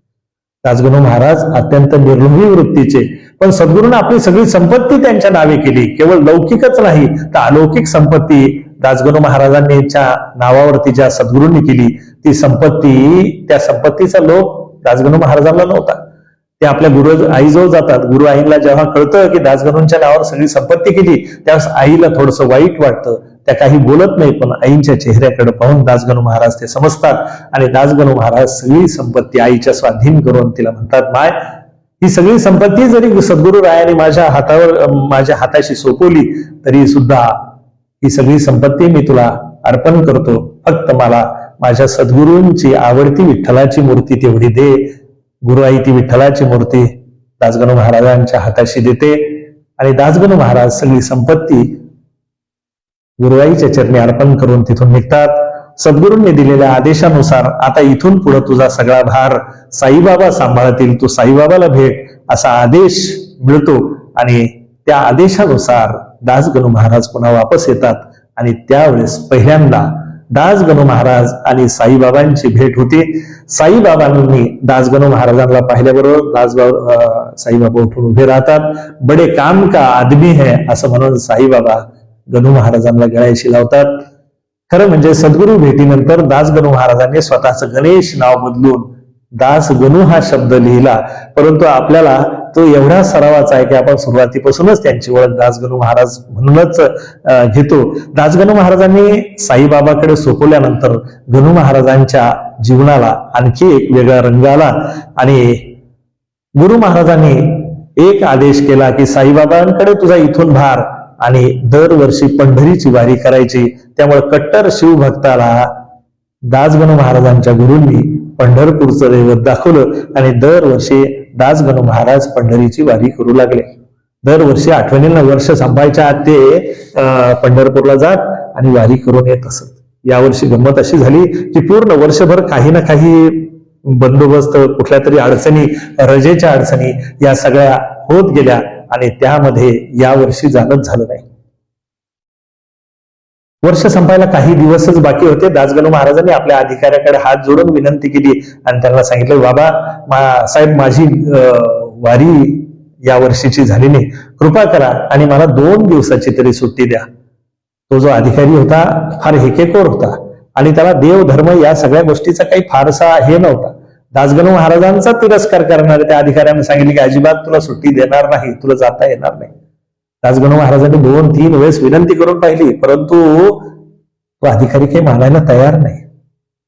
दासगणू महाराज अत्यंत निर्लोभी वृत्तीचे, पण सद्गुरूंना आपली सगळी संपत्ती त्यांच्या नावे केली. केवळ लौकिकच नाही तर अलौकिक संपत्ती दासगणू महाराजांच्या नावावरती ज्या सद्गुरूंनी केली ती संपत्ती, त्या संपत्तीचा लोभ दासगणू महाराजांना नव्हता. ते आपल्या गुरु आईजवळ जातात. गुरु आईला जेव्हा कळतं की दासगणूंच्या नावावर सगळी संपत्ती केली, त्यावेळेस आईला थोडंसं वाईट वाटतं. त्या काही बोलत नाही, पण आईच्या चेहऱ्याकडे पाहून दासगणू महाराज ते समजतात आणि दासगणू महाराज सगळी संपत्ती आईच्या स्वाधीन करून तिला म्हणतात, माय ही सगळी संपत्ती जरी सद्गुरु रायाने माझ्या हाताशी सोपवली तरी सुद्धा ही सगळी संपत्ती मी तुला अर्पण करतो. फक्त मला माझ्या सद्गुरूंची आवडती विठ्ठलाची मूर्ती तेवढी दे. गुरुआई ती विठ्ठलाची मूर्ती दासगणू महाराजांच्या हाताशी देते आणि दासगणू महाराज सगळी संपत्ती गुरुआईच्या चरणी अर्पण करून तिथून निघतात. सद्गुरूंनी दिलेल्या आदेशानुसार आता इथून पुढे तुझा सगळा भार साईबाबा सांभाळतील, तू साईबाबाला भेट असा आदेश मिळतो आणि त्या आदेशानुसार दासगणू महाराज पुन्हा वापस येतात आणि त्यावेळेस पहिल्यांदा दासगणू महाराज आणि साईबाबांची भेट होती. साईबाबांनी दासगणू महाराजांना पाहिल्याबरोबर साईबाबा उठून उभे राहतात. बडे काम का आदमी है असं म्हणून साईबाबा गणू महाराजांना गळ्याशी लावतात. खरं म्हणजे सद्गुरू भेटीनंतर दासगणू महाराजांनी स्वतःचं गणेश नाव बदलून दासगणू हा शब्द लिहिला, परंतु आपल्याला तो एवढा सरावाचा आहे की आपण सुरुवातीपासूनच त्यांची ओळख दासगणू महाराज म्हणूनच घेतो. दासगणू महाराजांनी साईबाबाकडे सोपवल्यानंतर गणू महाराजांच्या जीवनाला आणखी एक वेगळा रंग आला आणि गुरु महाराजांनी एक आदेश केला की साईबाबांकडे तुझा इथून भार आणि दरवर्षी पंढरीची वारी करायची. त्यामुळे कट्टर शिवभक्ताला दासगणू महाराजांच्या गुरूंनी पंढरपूरचं दैवत दाखवलं आणि दरवर्षी दासगणू महाराज पंढरीची वारी करू लागले. दरवर्षी आठवणींना वर्ष संपायच्या आत ते पंढरपूरला जात आणि वारी करून येत असत. यावर्षी गंमत अशी झाली की पूर्ण वर्षभर काही ना काही बंदोबस्त, कुठल्या तरी अडचणी, रजेच्या अडचणी या सगळ्या होत गेल्या आणि त्यामध्ये यावर्षी जाणंच झालं नाही. वर्ष संपायला काही दिवसच बाकी होते. दासगणू महाराजांनी आपल्या अधिकाऱ्याकडे हात जोडून विनंती केली आणि त्यांना सांगितलं, बाबा साहेब माझी वारी या वर्षीची झाली नाही, कृपा करा आणि मला 2 दिवसाची तरी सुट्टी द्या. तो जो अधिकारी होता फार हेकेखोर होता आणि त्याला देव धर्म या सगळ्या गोष्टीचा काही फारसा हे नव्हता. दासगणू महाराजांचा तिरस्कार करणारे त्या अधिकाऱ्याने सांगितले की अजिबात तुला सुट्टी देणार नाही, तुला जाता येणार नाही. दासगणू महाराजांनी 2-3 वेळेस विनंती करून पाहिली, परंतु तो अधिकारी काही मानायला तयार नाही.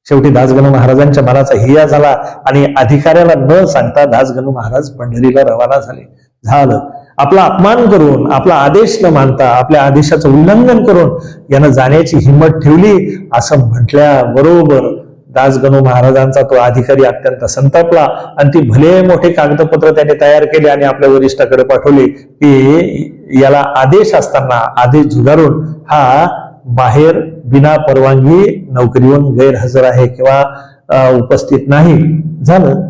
शेवटी दासगणू महाराजांच्या मनाचा हिया झाला आणि अधिकाऱ्याला न सांगता दासगणू महाराज पंढरीला रवाना झाले. झालं, आपला अपमान करून, आपला आदेश न मानता, आपल्या आदेशाचं उल्लंघन करून यानं जाण्याची हिंमत ठेवली असं म्हटल्याबरोबर दासगणू महाराजांचा तो अधिकारी अत्यंत संतापला आणि ती भले मोठे कागदपत्र त्याने तयार केले आणि आपल्या वरिष्ठाकडे पाठवले की याला आदेश असताना आदेश झुगारून हा बाहेर बिना परवानगी नोकरीवरून गैरहजर आहे किंवा उपस्थित नाही. झालं,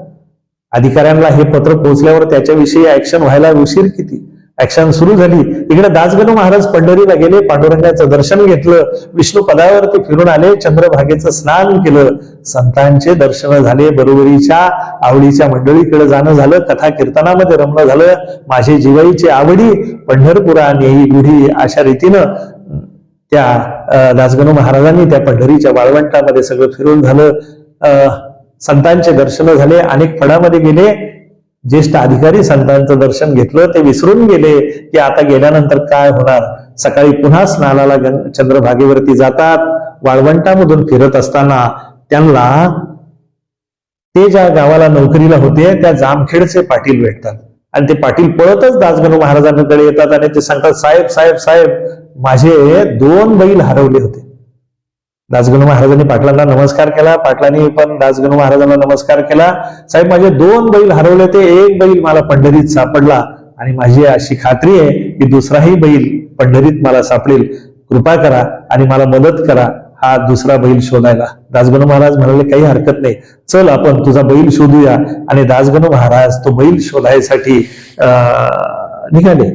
अधिकाऱ्यांना हे पत्र पोहोचल्यावर त्याच्याविषयी ऍक्शन व्हायला उशीर किती. ऍक्शन सुरू झाली. इकडे दासगणू महाराज पंढरीला गेले, पांडुरंगाचं दर्शन घेतलं, विष्णू पदावरती फिरून आले, चंद्रभागेचं स्नान केलं, संतांचे दर्शन झाले, बरोबरीच्या आवडीच्या मंडळीकडे जाणं झालं, कथा कीर्तनामध्ये रमणं झालं. माझी जिवाईची आवडी पंढरपुरा नेई गुढी अशा रीतीनं त्या दासगणू महाराजांनी त्या पंढरीच्या वाळवंटामध्ये सगळं फिरून झालं. संतांचे दर्शन झाले, अनेक फडामध्ये गेले. ज्येष्ठ अधिकारी संतांचं दर्शन घेतलं, ते विसरून गेले की आता गेल्यानंतर काय होणार. सकाळी पुन्हा स्नानाला चंद्रभागेवरती जातात. वाळवंटामधून फिरत असताना त्यांना ते ज्या गावाला नोकरीला होते त्या जामखेडचे पाटील भेटतात आणि ते पाटील पळतच दासगणू महाराजांकडे येतात आणि ते सांगतात, साहेब साहेब साहेब माझे 2 बैल हरवले होते. दासगणू महाराजांनी पाटलांना नमस्कार केला, पाटलांनी पण दासगणू महाराजांना नमस्कार केला. साहेब माझे 2 बैल हरवले, ते 1 बैल मला पंढरीत सापडला आणि माझी अशी खात्री आहे की दुसराही बैल पंढरीत मला सापडेल. कृपा करा आणि मला मदत करा हा दुसरा बैल शोधायला. दासगणू महाराज म्हणाले, काही हरकत नाही, चल आपण तुझा बैल शोधूया. आणि दासगणू महाराज तो बैल शोधायसाठी निघाले.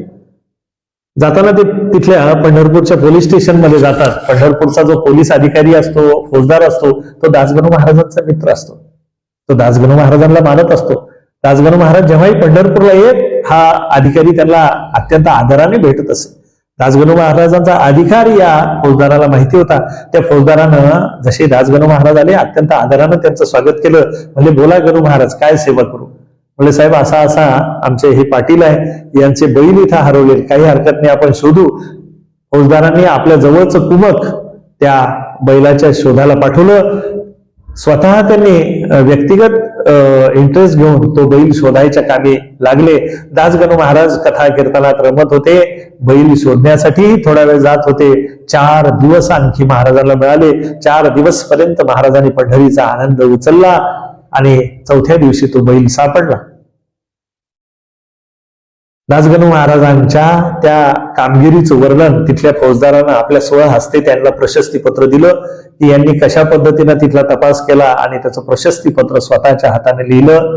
जाताना ते तिथल्या पंढरपूरच्या पोलीस स्टेशन मध्ये जातात. पंढरपूरचा जो पोलीस अधिकारी असतो, फौजदार असतो, तो दासगणू महाराजांचा मित्र असतो. तो दासगणू महाराजांना मानत असतो. दासगणू महाराज जेव्हाही पंढरपूरला येत हा अधिकारी त्यांना अत्यंत आदराने भेटत असे. दासगणू महाराजांचा अधिकारी या फौजदाराला माहिती होता. त्या फौजदारानं जसे दासगणू महाराज आले अत्यंत आदरानं त्यांचं स्वागत केलं. म्हणजे बोला गणू महाराज, काय सेवा करू. म्हणजे साहेब असा असा आमचे हे पाटील आहे, यांचे बैल इथं हरवले, काही हरकत नाही आपण शोधू. फौजदारांनी आपल्या जवळचं कुमक त्या बैलाच्या शोधाला पाठवलं. स्वतः त्यांनी व्यक्तिगत इंटरेस्ट घेऊन तो बैल शोधायच्या कामी लागले. दासगणू महाराज कथा कीर्तनात रमत होते, बैल शोधण्यासाठी थोडा वेळ जात होते. 4 दिवस आणखी महाराजांना मिळाले. 4 दिवस पर्यंत महाराजांनी पंढरीचा आनंद उचलला आणि 4थ्या दिवशी तो बैल सापडला. दासगणू महाराजांच्या त्या कामगिरीचं वर्णन तिथल्या फौजदारांना आपल्या स्वहस्ते त्यांना प्रशस्तीपत्र दिलं की यांनी कशा पद्धतीनं तिथला तपास केला आणि त्याचं प्रशस्तीपत्र स्वतःच्या हाताने लिहिलं.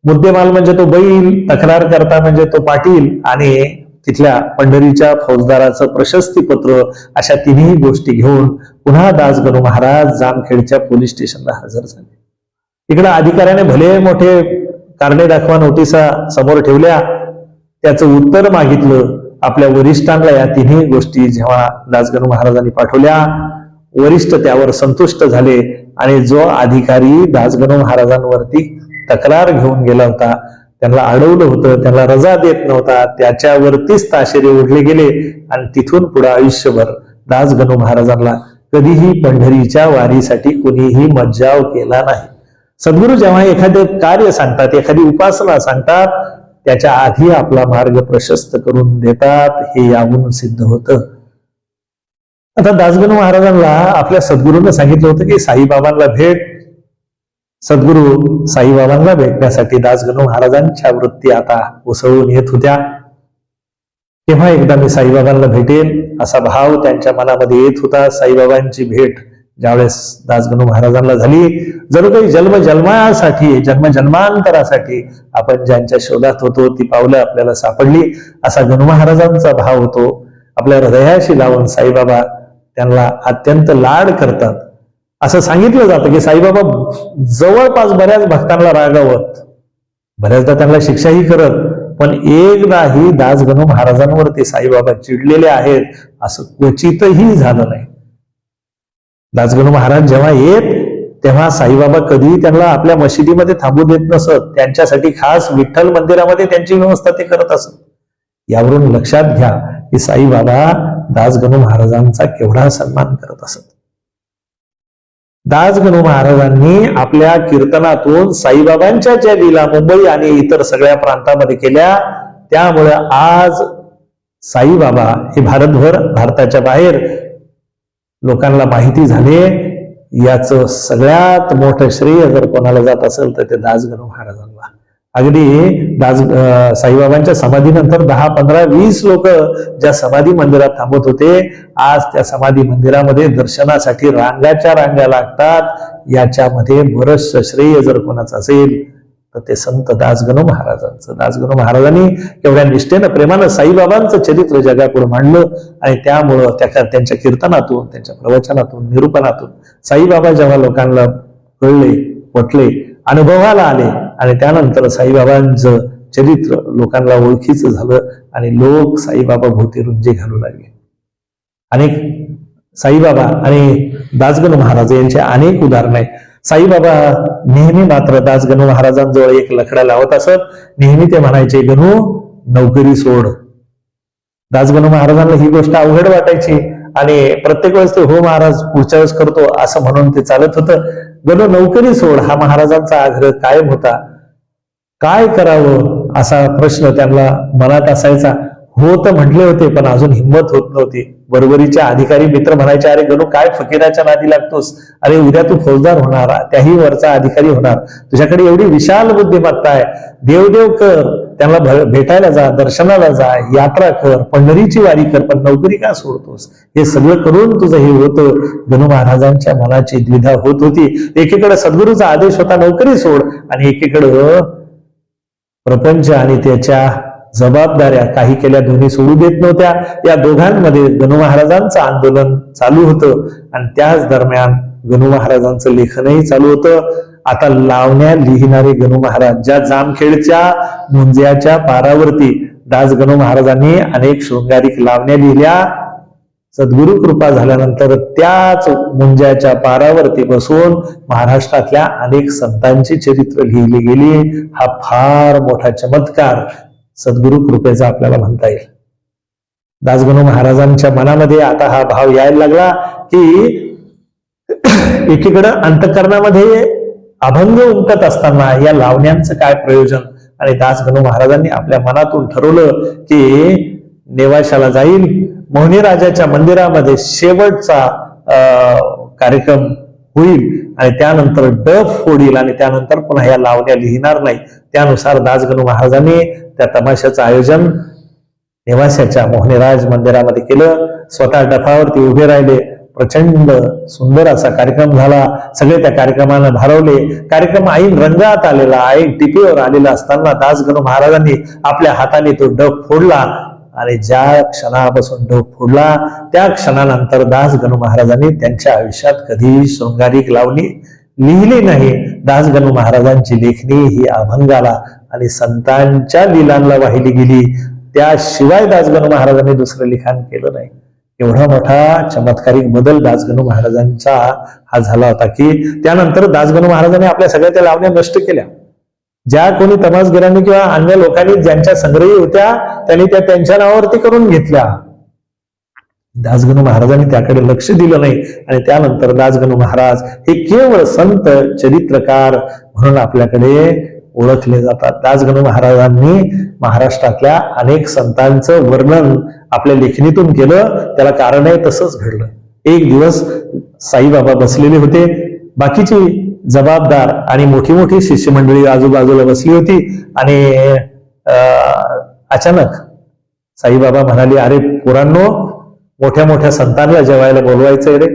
मुद्देमाल म्हणजे तो बैल, तक्रार करता म्हणजे तो पाटील आणि तिथल्या पंढरीच्या फौजदाराचं प्रशस्तीपत्र, अशा तिन्ही गोष्टी घेऊन पुन्हा दासगणू महाराज जामखेडच्या पोलीस स्टेशनला हजर झाले. इकडे अधिकाऱ्याने भले मोठे कारणे दाखवा नोटिसा समोर ठेवल्या, त्याचं उत्तर मागितलं. आपल्या वरिष्ठांना या तिन्ही गोष्टी जेव्हा दासगणू महाराजांनी पाठवल्या, वरिष्ठ त्यावर संतुष्ट झाले आणि जो अधिकारी दासगणू महाराजांवरती तक्रार घेऊन गेला होता, त्यांना अडवलं होतं, त्यांना रजा देत नव्हता, त्याच्यावरतीच ताशेरे ओढले गेले आणि तिथून पुढे आयुष्यभर दासगणू महाराजांना कधीही पंढरीच्या वारीसाठी कुणीही मज्जाव केला नाही. सद्गुरू जेव्हा एखादे कार्य सांगतात, एखादी उपासना सांगतात, त्याच्या आधी आपला मार्ग प्रशस्त करून देतात, हे यावून सिद्ध होतं. आता दासगणू महाराजांना आपल्या सद्गुरूंना सांगितलं होतं की साईबाबांना भेट. सद्गुरू साईबाबांना भेटण्यासाठी दासगणू महाराजांच्या वृत्ती आता उसळून येत होत्या. तेव्हा एकदा मी साईबाबांना भेटेल असा भाव त्यांच्या मनामध्ये येत होता. साईबाबांची भेट ज्यावेळेस दासगणू महाराजांना झाली, जणू काही जन्मजन्मासाठी जन्मजन्मांतरासाठी आपण ज्यांच्या शोधात होतो ती पावलं आपल्याला सापडली, असा गणू महाराजांचा भाव होतो. आपल्या हृदयाशी लावून साईबाबा त्यांना अत्यंत लाड करतात. असं सांगितलं जातं की साईबाबा जवळपास बऱ्याच भक्तांना रागावत, बऱ्याचदा त्यांना शिक्षाही करत, पण एकदाही दासगणू महाराजांवरती साईबाबा चिडलेले आहेत असं क्वचितही झालं नाही. दासगणू महाराज जेव्हा येत तेव्हा साईबाबा कधी त्यांना आपल्या मशिदीमध्ये थांबू देत नसत. त्यांच्यासाठी खास विठ्ठल मंदिरामध्ये त्यांची व्यवस्था ते करत असत. यावरून लक्षात घ्या की साईबाबा दासगणू महाराजांचा केवढा सन्मान करत असत. दासगणू महाराजांनी आपल्या कीर्तनातून साईबाबांच्या ज्या लीला मुंबई आणि इतर सगळ्या प्रांतामध्ये केल्या, त्यामुळे आज साईबाबा हे भारतभर, भारताच्या बाहेर लोकांना माहिती झाले. याचं सगळ्यात मोठं श्रेय जर कोणाला जात असेल तर ते दासगणू महाराजांना. अगदी साईबाबांच्या समाधीनंतर 10, 15, 20 लोक ज्या समाधी मंदिरात थांबत होते, आज त्या समाधी मंदिरामध्ये दर्शनासाठी रांगाच्या रांगा लागतात. याच्यामध्ये बरंचसं श्रेय जर कोणाचं असेल तर ते संत दासगणू महाराजांचं. दासगणू महाराजांनी केवढ्या निष्ठेनं प्रेमानं साईबाबांचं चरित्र जगापुढे मांडलं आणि त्यामुळं त्यांच्या कीर्तनातून, त्यांच्या प्रवचनातून, निरूपणातून साईबाबा जेव्हा लोकांना कळले, पटले, अनुभवाला आले आणि त्यानंतर साईबाबांचं चरित्र लोकांना ओळखीचं झालं आणि लोक साईबाबा भोवती रुंजे घालू लागले. अनेक साईबाबा आणि दासगणू महाराज यांचे अनेक उदाहरण आहेत. साईबाबा नेहमी मात्र दासगणू महाराजांजवळ एक लकडा लावत असत. नेहमी ते म्हणायचे, गणू नोकरी सोड. दासगणू महाराजांना ही गोष्ट अवघड वाटायची आणि प्रत्येक वेळेस ते हो महाराज पुढच्या वेळेस करतो असं म्हणून ते चालत होतं. गणू नोकरी सोड हा महाराजांचा आग्रह कायम होता. काय करावं असा प्रश्न त्यांना मनात असायचा. हो तर म्हटले होते पण अजून हिंमत होत नव्हती. बरोबरीच्या अधिकारी मित्र म्हणायचे, अरे गणू काय फकीराच्या नादी लागतोस, अरे उद्या तू फौजदार होणार, त्याही वरचा अधिकारी होणार, तुझ्याकडे एवढी विशाल बुद्धिमत्ता आहे, देवदेव कर, त्यांना भेटायला जा, दर्शनाला जा, यात्रा कर, पंढरीची वारी कर, पण नोकरी का सोडतोस? हे सगळं करून तुझं हे होतं. गणू महाराजांच्या मनाची द्विधा होत होती. एकीकडे सद्गुरूचा आदेश होता नोकरी सोड आणि एकीकडे प्रपंच आणि त्याच्या जबाबदाऱ्या काही केल्या दोन्ही सोडू देत नव्हत्या. या दोघांमध्ये गणू महाराजांचं आंदोलन चालू होतं आणि त्याच दरम्यान गणू महाराजांचं लेखनही चालू होतं. आता लावण्या लिहिणारे गणू महाराज, ज्या जामखेडच्या मुंज्याच्या पारावरती दासगणू महाराजांनी अनेक शृंगारिक लावण्या लिहिल्या, सद्गुरु कृपा झाल्यानंतर त्याच मुंजाच्या पारावरती बसून महाराष्ट्रातल्या अनेक संतांची चरित्र लिहिली गेली. हा फार मोठा चमत्कार सद्गुरु कृपेचा आपल्याला म्हणता येईल. दासगणू महाराजांच्या मनामध्ये आता हा भाव यायला लागला की एकीकडे अंतःकरणामध्ये अभंग उमटत असताना या लावण्यांचं काय प्रयोजन. आणि दासगणू महाराजांनी आपल्या मनातून ठरवलं की नेवाशाला जाईल, मोहनी राजाच्या मंदिरामध्ये शेवटचा कार्यक्रम होईल आणि त्यानंतर डफ फोडील आणि त्यानंतर पुन्हा या लावण्या लिहिणार नाही. त्यानुसार दासगणू महाराजांनी त्या तमाशाचं आयोजन नेवाशाच्या मोहनीराज मंदिरामध्ये केलं. स्वतः डफावरती उभे राहिले. प्रचंड सुंदर असा कार्यक्रम झाला. सगळे त्या कार्यक्रमाला भारवले. कार्यक्रम ऐन रंगात आलेला, ऐन टिपीवर आलेला असताना दासगणू महाराजांनी आपल्या हाताने तो डफ फोडला आणि ज्या क्षणापासून डफ फोडला त्या क्षणानंतर दासगणू महाराजांनी त्यांच्या आयुष्यात कधी शृंगारिक लावणी लिहिली नाही. दासगणू महाराजांची लेखणी ही अभंगाला आणि संतांच्या लीलांना वाहिली गेली. त्याशिवाय दासगणू महाराजांनी दुसरं लिखाण केलं नाही. एवढा मोठा चमत्कारिक बदल दासगणू महाराजांचा हा झाला होता की त्यानंतर दासगणू महाराजांनी आपल्या सगळ्या त्या लावण्या नष्ट केल्या. ज्या कोणी तमासगिरांनी किंवा अन्य लोकांनी ज्यांच्या संग्रही होत्या त्यांनी त्या त्यांच्या नावावरती करून घेतल्या. दासगणू महाराजांनी त्याकडे लक्ष दिलं नाही आणि त्यानंतर दासगणू महाराज हे केवळ संत चरित्रकार म्हणून आपल्याकडे ओळखले जातात. दासगणू महाराजांनी महाराष्ट्रातल्या अनेक संतांचं वर्णन आपल्या लेखणीतून केलं. त्याला कारण आहे तसंच घडलं. एक दिवस साईबाबा बसलेले होते. बाकीची जबाबदार आणि मोठी मोठी शिष्यमंडळी आजूबाजूला बसली होती आणि अचानक साईबाबा म्हणाले, अरे पोरांनो, मोठ्या मोठ्या संतांना जेवायला बोलवायचंय रे,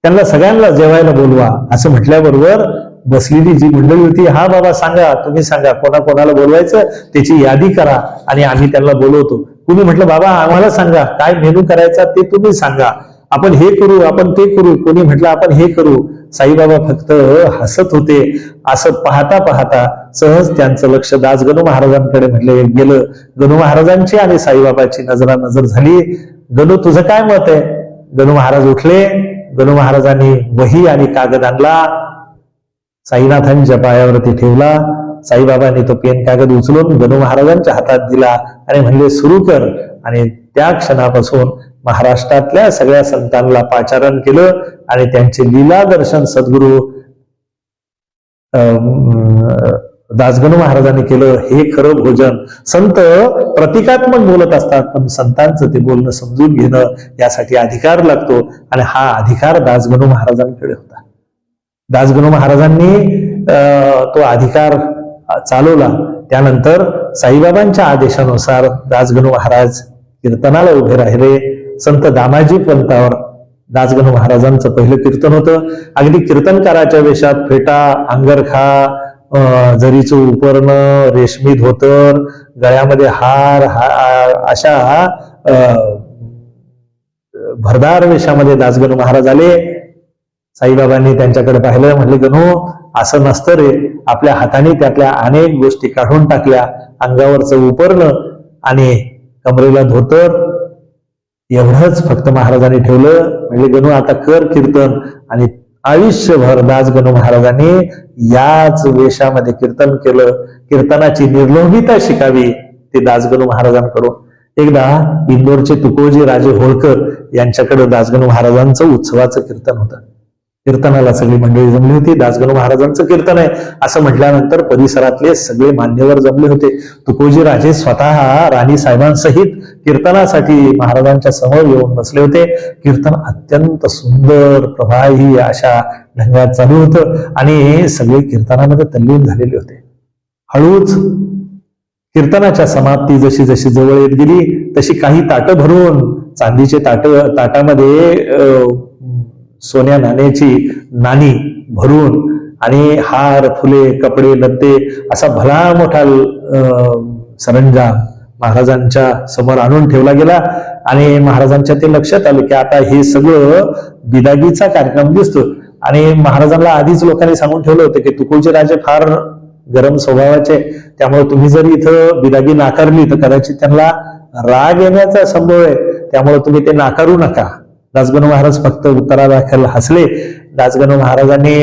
त्यांना सगळ्यांना जेवायला बोलवा. असं म्हटल्याबरोबर बसलेली जी मंडळी होती, हा बाबा सांगा, तुम्ही सांगा कोणाकोणाला बोलवायचं त्याची यादी करा आणि आम्ही त्यांना बोलवतो. कुणी म्हटलं बाबा आम्हाला सांगा काय मेनू करायचा ते तुम्ही सांगा, आपण हे करू आपण ते करू. कोणी म्हटलं आपण हे करू. साईबाबा फक्त हसत होते. असं पाहता पाहता सहज त्यांचं लक्ष दासगणू महाराजांकडे म्हटले गेलं. गणू महाराजांची आणि साईबाबाची नजरानजर झाली. गणू तुझं काय मत आहे. गणू महाराज उठले. गणू महाराजांनी वही आणि कागद आणला, साईनाथांच्या पायावरती ठेवला. साईबाबांनी तो पेन कागद उचलून गणू महाराजांच्या हातात दिला आणि म्हणले सुरू कर. आणि त्या क्षणापासून महाराष्ट्रातल्या सगळ्या संतांना पाचारण केलं आणि त्यांचे लीला दर्शन सद्गुरू दासगणू महाराजांनी केलं. हे खरं भोजन. संत प्रतिकात्मक बोलत असतात पण संतांचं ते बोलणं समजून घेणं यासाठी अधिकार लागतो आणि हा अधिकार दासगणू महाराजांकडे होता. दासगणू महाराजांनी तो अधिकार चालवला. त्यानंतर साईबाबांच्या आदेशानुसार दासगणू महाराज कीर्तनाला उभे राहिले. संत दामाजी पंतावर दासगणू महाराजांचं पहिलं कीर्तन होतं. अगदी कीर्तनकाराच्या वेशात फेटा, अंगरखा, जरीचं उपरणं, रेशमी धोतर, गळ्यामध्ये हार, अशा भरदार वेशामध्ये दासगणू महाराज आले. साईबाबांनी त्यांच्याकडे पाहिलं. म्हणले गणू असं नसतं रे. आपल्या हाताने त्यातल्या अनेक गोष्टी काढून टाकल्या. अंगावरचं उपरणं आणि कमरेला धोतर एवढंच फक्त महाराजांनी ठेवलं. म्हणजे गणू आता कर कीर्तन. आणि आयुष्यभर दासगणू महाराजांनी याच वेशामध्ये कीर्तन केलं. कीर्तनाची निर्लोभीता शिकावी ते दासगणू महाराजांकडून. एकदा इंदोरचे तुकोजी राजे होळकर यांच्याकडे दासगणू महाराजांचं उत्सवाचं कीर्तन होतं. कीर्तनाला सगळी मंडळी जमली होती. दासगणू महाराजांचं कीर्तन आहे असं म्हटल्यानंतर परिसरातले सगळे मान्यवर जमले होते. तुकोजी राजे स्वतः राणी साहेबांसहित कीर्तनासाठी महाराजांच्या समोर येऊन बसले होते. कीर्तन अत्यंत सुंदर प्रभावी अशा ढंगात चालू होतं आणि सगळे कीर्तनामध्ये तल्लीन झालेले होते. हळूच कीर्तनाच्या समाप्ती जशी जशी जवळ येत गेली तशी काही ताटं भरून, चांदीचे ताटामध्ये सोन्या नाण्याची नाणी भरून आणि हार, फुले, कपडे, लत्ते असा भला मोठा सरंजाम महाराजांच्या समोर आणून ठेवला गेला. आणि महाराजांच्या ते लक्षात आलं की आता हे सगळं बिदागीचा कार्यक्रम दिसतो. आणि महाराजांना आधीच लोकांनी सांगून ठेवलं होतं की तुकोजी राजे फार गरम स्वभावाचे, त्यामुळे तुम्ही जर इथं बिदागी नाकारली तर कदाचित त्यांना राग येण्याचा संभव आहे, त्यामुळे तुम्ही ते नाकारू नका. दासगणू महाराज फक्त उत्तरादाखल हसले. दासगणू महाराजांनी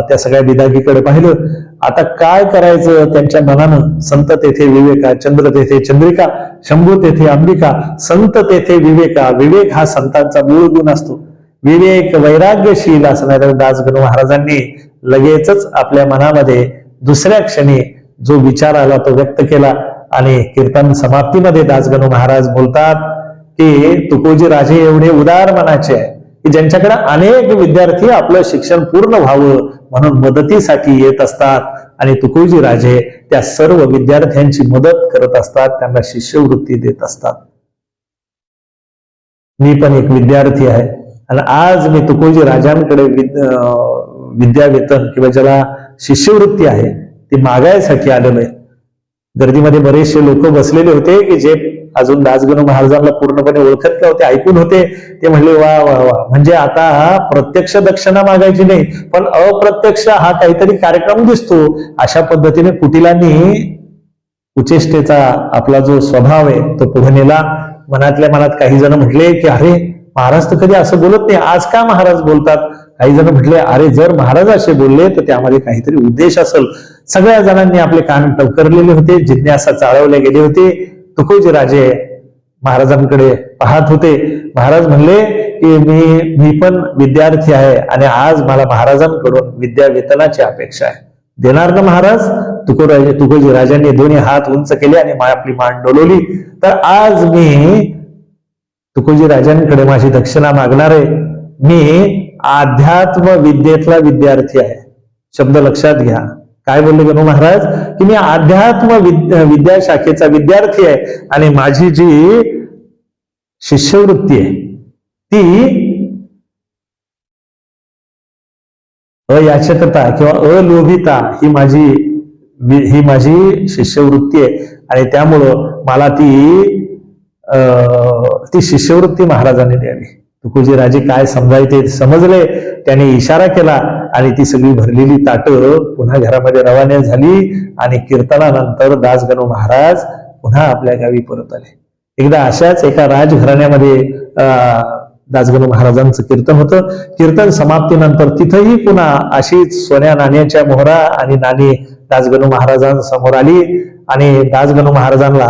त्या सगळ्या बिदागीकडे पाहिलं. आता काय करायचं त्यांच्या मनानं. संत तेथे विवेका, चंद्र तेथे चंद्रिका, शंभू तेथे अंबिका, संत तेथे विवेका. विवेक हा संतांचा मूळ गुण असतो. विवेक वैराग्यशील असणाऱ्या दासगणू महाराजांनी लगेचच आपल्या मनामध्ये दुसऱ्या क्षणी जो विचार आला तो व्यक्त केला. आणि कीर्तन समाप्तीमध्ये दासगणू महाराज बोलतात की तुकोजी राजे एवढे उदार मनाचे आहे की ज्यांच्याकडे अनेक विद्यार्थी आपलं शिक्षण पूर्ण व्हावं म्हणून मदतीसाठी येत असतात. आणि तुकोजी राजे त्या सर्व विद्यार्थ्यांची मदत करत असतात, त्यांना शिष्यवृत्ती देत असतात. मी पण एक विद्यार्थी आहे आणि आज मी तुकोजी राजांकडे विद्या वेतन किंवा ज्याला शिष्यवृत्ती आहे ती मागायसाठी आलेलो आहे. गर्दीमध्ये बरेचसे लोक बसलेले होते की जे अजून दासगणू महाराजांना पूर्णपणे ओळखत नव्हते, ऐकून होते. ते म्हणले वा वा वा, म्हणजे आता प्रत्यक्ष दक्षिणा मागायची नाही पण अप्रत्यक्ष हा काहीतरी कार्यक्रम दिसतो. अशा पद्धतीने कुटिलांनी कुचेष्टेचा आपला जो स्वभाव आहे तो पुढे नेला. मनातल्या मनात काही जण म्हटले की अरे महाराज तर कधी असं बोलत नाही, आज का महाराज बोलतात. काही जण म्हटले अरे जर महाराज असे बोलले तर त्यामध्ये काहीतरी उद्देश असेल. सगळ्या जणांनी आपले कान टवकारलेले होते, जिज्ञासा चाळवले गेले होते. तुकोजी राजे महाराजांकडे पाहत होते. महाराज म्हणले की मी पण विद्यार्थी आहे आणि आज मला महाराजांकडून विद्या वेतनाची अपेक्षा आहे. देणार ना महाराज. तुकोजी राजांनी दोन्ही हात उंच केले आणि आपली मान डोलवली. तर आज मी तुकोजी राजांकडे माझी दक्षिणा मागणार आहे. मी अध्यात्म विद्येतला विद्यार्थी आहे. शब्द लक्षात घ्या. काय बोलले गणू महाराज की मी अध्यात्म विद्या शाखेचा विद्यार्थी आहे आणि माझी जी शिष्यवृत्ती आहे ती अयाचकता किंवा अलोभिता ही माझी शिष्यवृत्ती आहे. आणि त्यामुळं मला ती शिष्यवृत्ती महाराजांनी द्यावी. तुकोजी राजे काय समजायचे समजले. त्याने इशारा केला आणि ती सगळी भरलेली ताटं पुन्हा घरामध्ये रवाना झाली. आणि कीर्तनानंतर दासगणू महाराज पुन्हा आपल्या गावी परत आले. एकदा अशाच एका राजघराण्यामध्ये दासगणू महाराजांचं कीर्तन होतं. कीर्तन समाप्तीनंतर तिथंही पुन्हा अशीच सोन्या नाण्याच्या मोहरा आणि नाणी दासगणू महाराजांसमोर आली. आणि दासगणू महाराजांना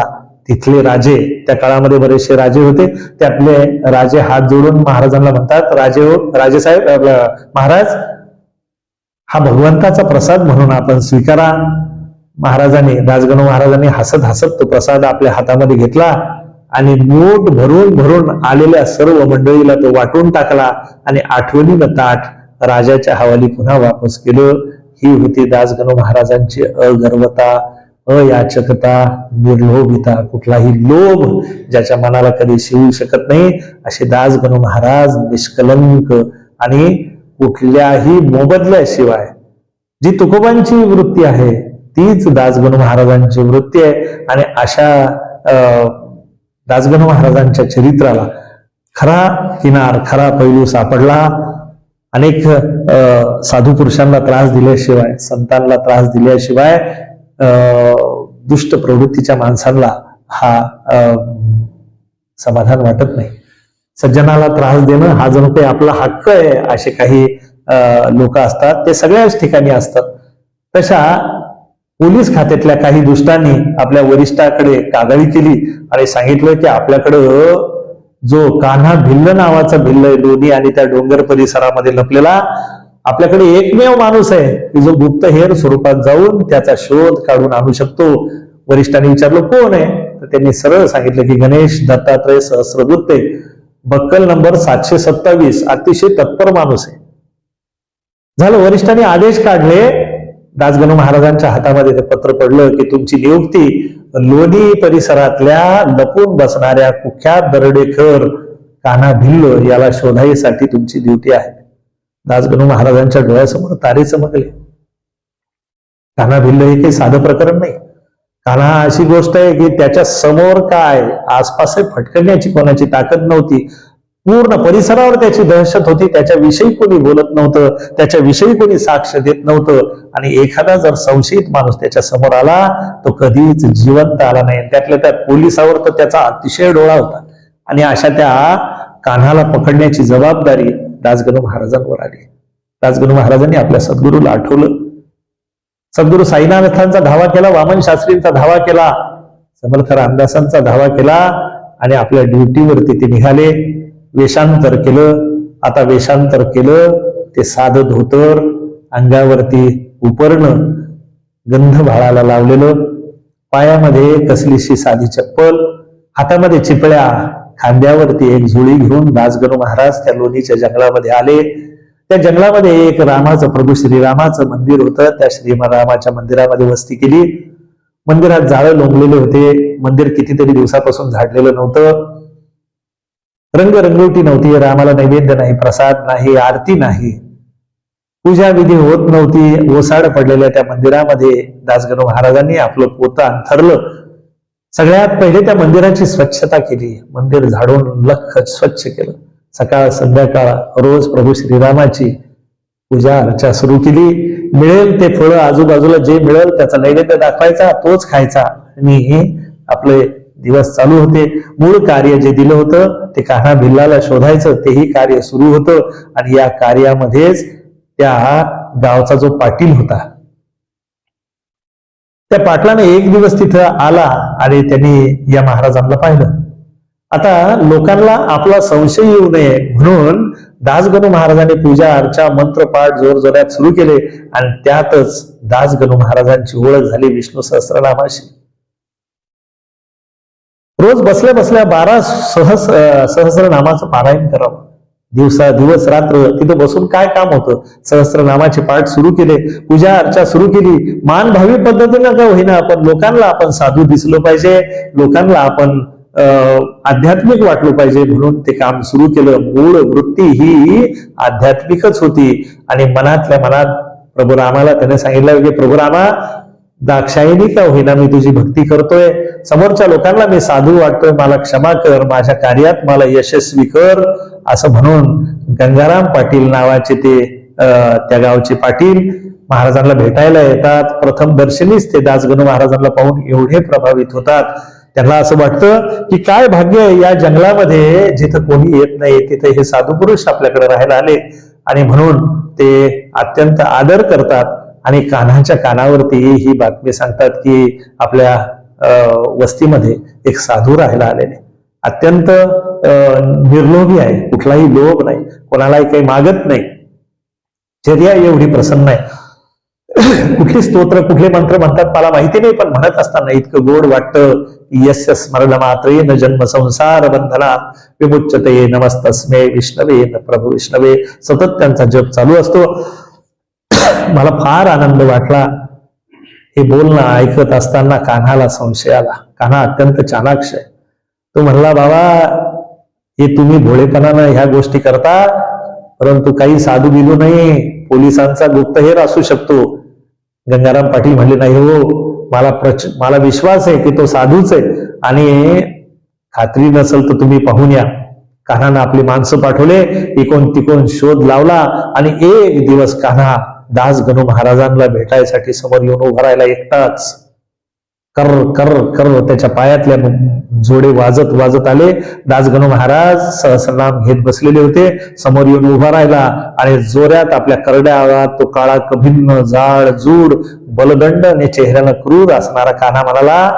तिथले राजे, त्या काळामध्ये बरेचसे राजे होते, त्यातले राजे हात जोडून महाराजांना म्हणतात राजेसाहेब महाराज हा भगवंताचा प्रसाद म्हणून आपण स्वीकारा. दासगणू महाराजांनी हसत हसत तो प्रसाद आपल्या हातामध्ये घेतला आणि मूठ भरून भरून आलेल्या सर्व मंडळीला तो वाटून टाकला आणि आठवणीनं ताट राजाच्या हवाली पुन्हा वापस केलं. ही होती दासगणू महाराजांची अगर्वता, अयाचकता, निर्लोभिता. कुठलाही लोभ ज्याच्या मनाला कधी शिवू शकत नाही असे दासगणू महाराज निष्कलंक आणि कुठल्याही मोबदल्याशिवाय जी तुकोबांची वृत्ती आहे तीच दासगणू महाराजांची वृत्ती आहे. आणि अशा दासगणू महाराजांच्या चरित्राला खरा किनार, खरा पैलू सापडला. अनेक साधू पुरुषांना त्रास दिल्याशिवाय, संतांना त्रास दिल्याशिवाय दुष्ट प्रवृत्तीच्या माणसांना हा समाधान वाटत नाही. सज्जनाला त्रास देणं हा जणू काही आपला हक्क आहे असे काही लोक असतात. ते सगळ्याच ठिकाणी असतात. तशा पोलीस खात्यातल्या काही दुष्टांनी आपल्या वरिष्ठाकडे कागाळी केली आणि सांगितलं की आपल्याकडं जो कान्हा भिल्ल नावाचा भिल्ल आहे लोणी आणि त्या डोंगर परिसरामध्ये लपलेला, आपल्याकडे एकमेव माणूस आहे की जो गुप्तहेर स्वरूपात जाऊन त्याचा शोध काढून आणू शकतो. वरिष्ठांनी विचारलं कोण आहे, तर त्यांनी सरळ सांगितलं की गणेश दत्तात्रय सहस्रबुद्धे, बक्कल नंबर 727, अतिशय तत्पर माणूस आहे. झालं. वरिष्ठांनी आदेश काढले. दासगणू महाराजांच्या हातामध्ये ते पत्र पडलं की तुमची नियुक्ती लोणी परिसरातल्या लपून बसणाऱ्या कुख्यात दरोडेखोर कान्हा भिल्ल याला शोधायसाठी तुमची ड्युटी आहे. दासगणू महाराजांच्या डोळ्यासमोर तारे चमकले. कान्हा भिल्ल हे काही साधं प्रकरण नाही. कान्हा अशी गोष्ट आहे की त्याच्या समोर काय आसपास फटकण्याची कोणाची ताकद नव्हती. पूर्ण परिसरावर त्याची दहशत होती. त्याच्याविषयी कोणी बोलत नव्हतं, त्याच्याविषयी कोणी साक्ष देत नव्हतं. आणि एखादा जर संशयित माणूस त्याच्या समोर आला तो कधीच जिवंत आला नाही. त्यातल्या त्यात पोलिसावर तर त्याचा अतिशय डोळा होता. आणि अशा त्या कान्हाला पकडण्याची जबाबदारी दासगणू महाराजांवर आली. दासगणू महाराजांनी आपल्या सद्गुरूला आठवलं. सद्गुरू साईनाथांचा धावा केला, वामन शास्त्रींचा धावा केला, समर्थ रामदासांचा धावा केला आणि आपल्या ड्युटीवरती ते निघाले. वेषांतर केलं. आता वेषांतर केलं ते साधं धोतर, अंगावरती उपरणं, गंध भाळाला लावलेलं, पायामध्ये कसलीशी साधी चप्पल, हातामध्ये चिपळ्या, खांद्यावरती एक झोळी घेऊन दासगणू महाराज त्या लोणीच्या जंगलामध्ये आले. त्या जंगलामध्ये एक रामाचं, प्रभू श्रीरामाचं मंदिर होतं. त्या श्रीरामाच्या मंदिरामध्ये वस्ती केली. मंदिरात जाळं लोंबलेले होते. मंदिर कितीतरी दिवसापासून झाडलेलं नव्हतं. रंगरंगोटी नव्हती. रामाला नैवेद्य नाही, प्रसाद नाही, आरती नाही, पूजा विधी होत नव्हती. ओसाड पडलेल्या त्या मंदिरामध्ये दासगणू महाराजांनी आपलं पोतं अंथरलं. सगळ्यात पहिले त्या मंदिराची स्वच्छता केली. मंदिर झाडून लख स्वच्छ केलं. सकाळ संध्याकाळ रोज प्रभू श्रीरामाची पूजा अर्चा सुरू केली. मिळेल ते फळं, आजूबाजूला जे मिळेल त्याचा नैवेद्य दाखवायचा, तोच खायचा आणि आपले दिवस चालू होते. मूळ कार्य जे दिलं होतं ते कान्हा भिल्लाला शोधायचं, तेही कार्य सुरू होतं. आणि या कार्यामध्येच त्या गावचा जो पाटील होता, त्या पाटलाने एक दिवस तिथं आला आणि त्यांनी या महाराजांना पाहिलं. आता लोकांना आपला संशय येऊ नये म्हणून दासगणू महाराजांनी पूजा अर्चा मंत्रपाठ जोरजोरात सुरू केले आणि त्यातच दासगणू महाराजांची ओळख झाली विष्णू सहस्रनामाशी. रोज बसल्या बसल्या 12 सहस्रनामाचं पारायण करावं. दिवस रात्र तिथं बसून काय काम होतं. सहस्रनामाचे पाठ सुरू केले, पूजा अर्चा सुरू केली. मानभावी पद्धतीनं का होईना पण लोकांना आपण साधू दिसलो पाहिजे, लोकांना आपण आध्यात्मिक वाटलं पाहिजे म्हणून ते काम सुरू केलं. मूळ वृत्ती ही आध्यात्मिकच होती. आणि मनातल्या मनात प्रभू रामाला त्याने सांगितलं की प्रभू रामा, दाक्षायणी का होईना मी तुझी भक्ती करतोय, समोरच्या लोकांना मी साधू वाटतोय, मला क्षमा कर, माझ्या कार्यात मला यशस्वी कर. असं म्हणून गंगाराम पाटील नावाचे ते त्या गावचे पाटील महाराजांना भेटायला येतात. प्रथम दर्शनीच ते दासगणू महाराजांना पाहून एवढे प्रभावित होतात. त्यांना असं वाटतं की काय भाग्य या जंगलामध्ये जिथं कोणी येत नाही तिथे हे साधू पुरुष आपल्याकडे राहायला आले. आणि म्हणून ते अत्यंत आदर करतात आणि कान्हाच्या कानावरती ही बातमी सांगतात की आपल्या वस्तीमध्ये एक साधू राहायला आलेले, अत्यंत निर्लोभी आहे, कुठलाही लोभ नाही, कोणालाही काही मागत नाही, चर्या एवढी प्रसन्न आहे. कुठली स्तोत्र कुठले मंत्र म्हणतात मला माहिती नाही, पण म्हणत असताना इतकं गोड वाटतं. यस्य स्मरण मात्रेन जन्म संसार बंधना विमुच्यते नमस्तस्मै विष्णवे प्रभू विष्णवे. सतत त्यांचा जप चालू असतो. मला फार आनंद वाटला. हे बोलणं ऐकत असताना कान्हाला संशय आला. कान्हा अत्यंत चाणाक्ष आहे. तो म्हणला बाबा, हे तुम्ही भोळेपणानं ह्या गोष्टी करता, परंतु काही साधू बिलू नाही, पोलिसांचा गुप्तहेर असू शकतो. गंगाराम पाटील म्हणले नाही हो, मला विश्वास आहे की तो साधूच आहे आणि खात्री नसेल तर तुम्ही पाहून या. कान्हानं आपली माणसं पाठवले, इकोण तिकोण शोध लावला आणि एक दिवस कान्हा दासगणू महाराजांना भेटायसाठी समोर येऊन उभा राहिला एकटाच. कर कर कर त्याच्या पायातल्या जोडे वाजत वाजत आले. दासगणू महाराज सहस्रनाम घेत बसलेले होते. समोर येऊन उभा राहिला आणि जोरात आपल्या करड्या आवाजात तो काळा कभिन्न जाड जूड बलदंड आणि चेहऱ्यानं क्रूर असणारा कान्हा म्हणाला,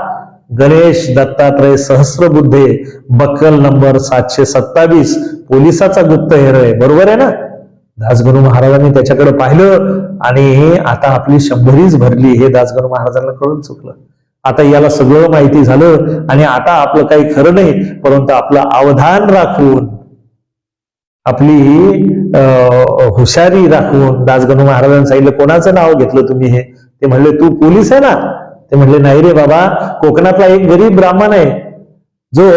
गणेश दत्तात्रय सहस्रबुद्धे, बक्कल नंबर 727, पोलिसाचा गुप्तहेर आहे, बरोबर आहे ना. दासगणू महाराजांनी त्याच्याकडे पाहिलं आणि आता आपली 100रीच भरली हे दासगणू महाराजांना कळून चुकलं. आता याला सगळं माहिती झालं आणि आता आपलं काही खरं नाही, परंतु आपलं अवधान राखून आपली हुशारी राखून दासगणू महाराजांनी सांगितलं, कोणाचं नाव घेतलं तुम्ही हे? ते म्हणले तू पोलीस आहे ना. ते म्हणले नाही रे बाबा, कोकणातला एक गरीब ब्राह्मण आहे जो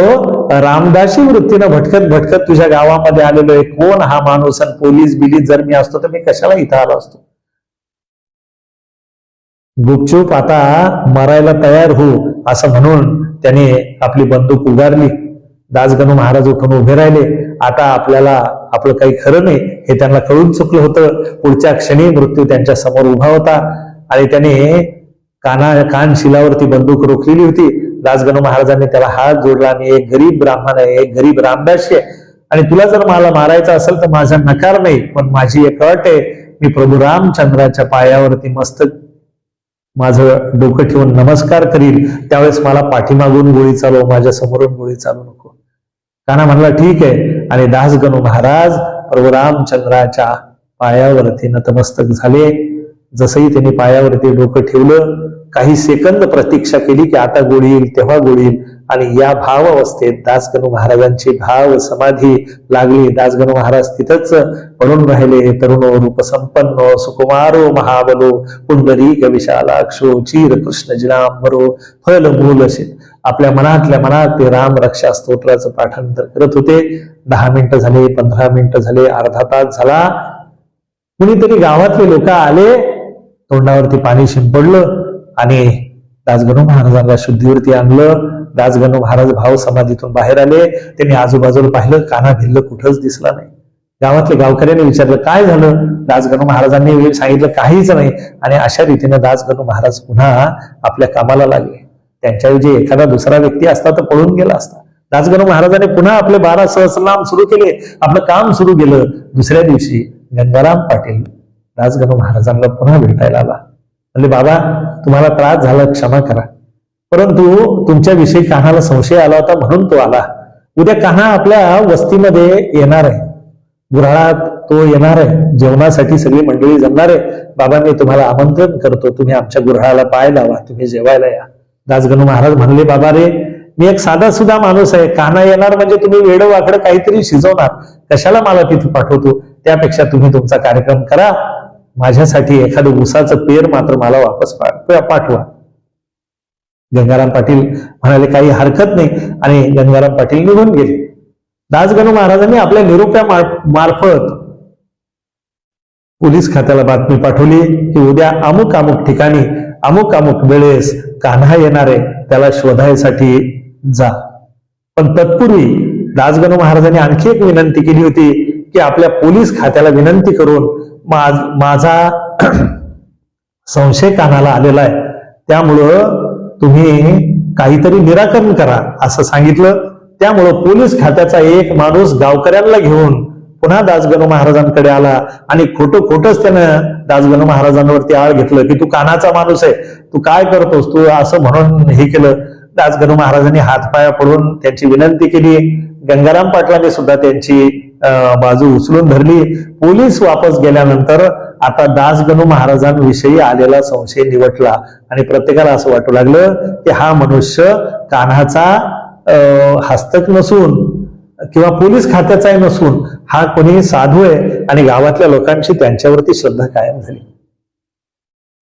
रामदासी वृत्तीनं भटकत भटकत तुझ्या गावामध्ये आलेलो आहे. कोण हा माणूस? आणि पोलीस बिलीस जर मी असतो तर मी कशाला इथं आलो असतो. गुपचूप आता मरायला तयार हो असं म्हणून त्याने आपली बंदूक उगारली. दासगणू महाराज उठून उभे राहिले. आता आपल्याला आपलं काही खरं नाही हे त्यांना कळून चुकलं होतं. पुढच्या क्षणी मृत्यू त्यांच्या समोर उभा होता आणि त्याने कान शिलावरती बंदूक रोखलेली होती. दासगणू महाराजांनी त्याला हात जोडला आणि एक गरीब ब्राह्मण आहे, एक गरीब रामदासी आहे आणि तुला जर मला मारायचं असेल तर माझा नकार नाही, पण माझी एक अट आहे, मी प्रभू रामचंद्राच्या पायावरती मस्तक माझं डोकं ठेवून नमस्कार करील, त्यावेळेस मला पाठीमागून गोळी चालव, माझ्या समोरून गोळी चालू नको. कान्हा म्हणला ठीक आहे, आणि दासगणू महाराज प्रभू रामचंद्राच्या पायावरती नतमस्तक झाले. जसंही त्यांनी पायावरती डोकं ठेवलं, काही सेकंद प्रतीक्षा केली की आता गोळी येईल तेव्हा गोळी येईल, आणि या भाव अवस्थेत दासगणू महाराजांची भाव समाधी लागली. दासगणू महाराज तिथंच पडून राहिले. तरुणो रूप संपन्नो सुकुमारो महाबलो पुंडरीक विशालाक्षो चीर कृष्ण जिनांबरो फल मूल असे आपल्या मनातल्या मनात ते राम रक्षा स्तोत्राचं पाठांतर करत होते. 10 मिनिटं झाले, 15 मिनिटं झाले, अर्धा तास झाला. कुणीतरी गावातले लोक आले, तोंडावरती पाणी शिंपडलं आणि दासगणू महाराजांना शुद्धीवरती आणलं. दासगणू महाराज भाव समाधीतून बाहेर आले. त्यांनी आजूबाजूला पाहिलं, कान्हा भिल्ल कुठंच दिसला नाही. गावातल्या गावकऱ्यांनी विचारलं काय झालं. दासगणू महाराजांनी सांगितलं काहीच नाही. आणि अशा रीतीने दासगणू महाराज पुन्हा आपल्या कामाला लागले. त्यांच्याऐवजी एखादा दुसरा व्यक्ती असता तर पळून गेला असता. दासगणू महाराजांनी पुन्हा आपले 12 सहस्रनाम सुरू केले, आपलं काम सुरू केलं. दुसऱ्या दिवशी गंगाराम पाटील दासगणू महाराजांना पुन्हा भेटायला आला. म्हणजे बाबा तुम्हाला त्रास झाला, क्षमा करा, परंतु तुमच्याविषयी कान्हाला संशय आला होता म्हणून तो आला. उद्या कान्हा आपल्या वस्तीमध्ये येणार आहे, गुऱ्हाळात तो येणार आहे, जेवणासाठी सगळी मंडळी जमणार आहे. बाबा मी तुम्हाला आमंत्रण करतो, तुम्ही आमच्या गुऱ्हाळाला पाय लावा, तुम्ही जेवायला या. दासगणू महाराज म्हणले बाबा रे, मी एक साधा सुद्धा माणूस आहे, कान्हा येणार म्हणजे तुम्ही वेडं वाकडं काहीतरी शिजवणार, कशाला मला तिथे पाठवतो, त्यापेक्षा तुम्ही तुमचा कार्यक्रम करा, माझ्यासाठी एखादं ऊसाचं पेर मात्र मला वापस पाठवा. गंगाराम पाटील म्हणाले काही हरकत नाही, आणि गंगाराम पाटील निघून गेले. दासगणू महाराजांनी आपल्या निरोप्या मार्फत पोलीस खात्याला बातमी पाठवली की उद्या अमुक अमुक ठिकाणी अमुक अमुक वेळेस कान्हा येणार आहे, त्याला शोधायसाठी जा. पण तत्पूर्वी दासगणू महाराजांनी आणखी एक विनंती केली होती की आपल्या पोलीस खात्याला विनंती करून माझा संशय कान्हाला आलेला आहे, त्यामुळं तुम्ही काहीतरी निराकरण करा असं सांगितलं. त्यामुळं पोलीस खात्याचा एक माणूस गावकऱ्यांना घेऊन पुन्हा दासगणू महाराजांकडे आला आणि खोटंच त्यानं दासगणू महाराजांवरती आळ घेतलं की तू कान्हाचा माणूस आहे, तू काय करतोस, तू असं म्हणून हे केलं. दासगणू महाराजांनी हातपाया पडून त्यांची विनंती केली. गंगाराम पाटलांनी सुद्धा त्यांची बाजू उचलून धरली. पोलीस वापस गेल्यानंतर आता दासगणू महाराजांविषयी आलेला संशय निवटला आणि प्रत्येकाला असं वाटू लागलं की हा मनुष्य कान्हाचा हस्तक नसून किंवा पोलीस खात्याचाही नसून हा कोणी साधू आहे, आणि गावातल्या लोकांची त्यांच्यावरती श्रद्धा कायम झाली.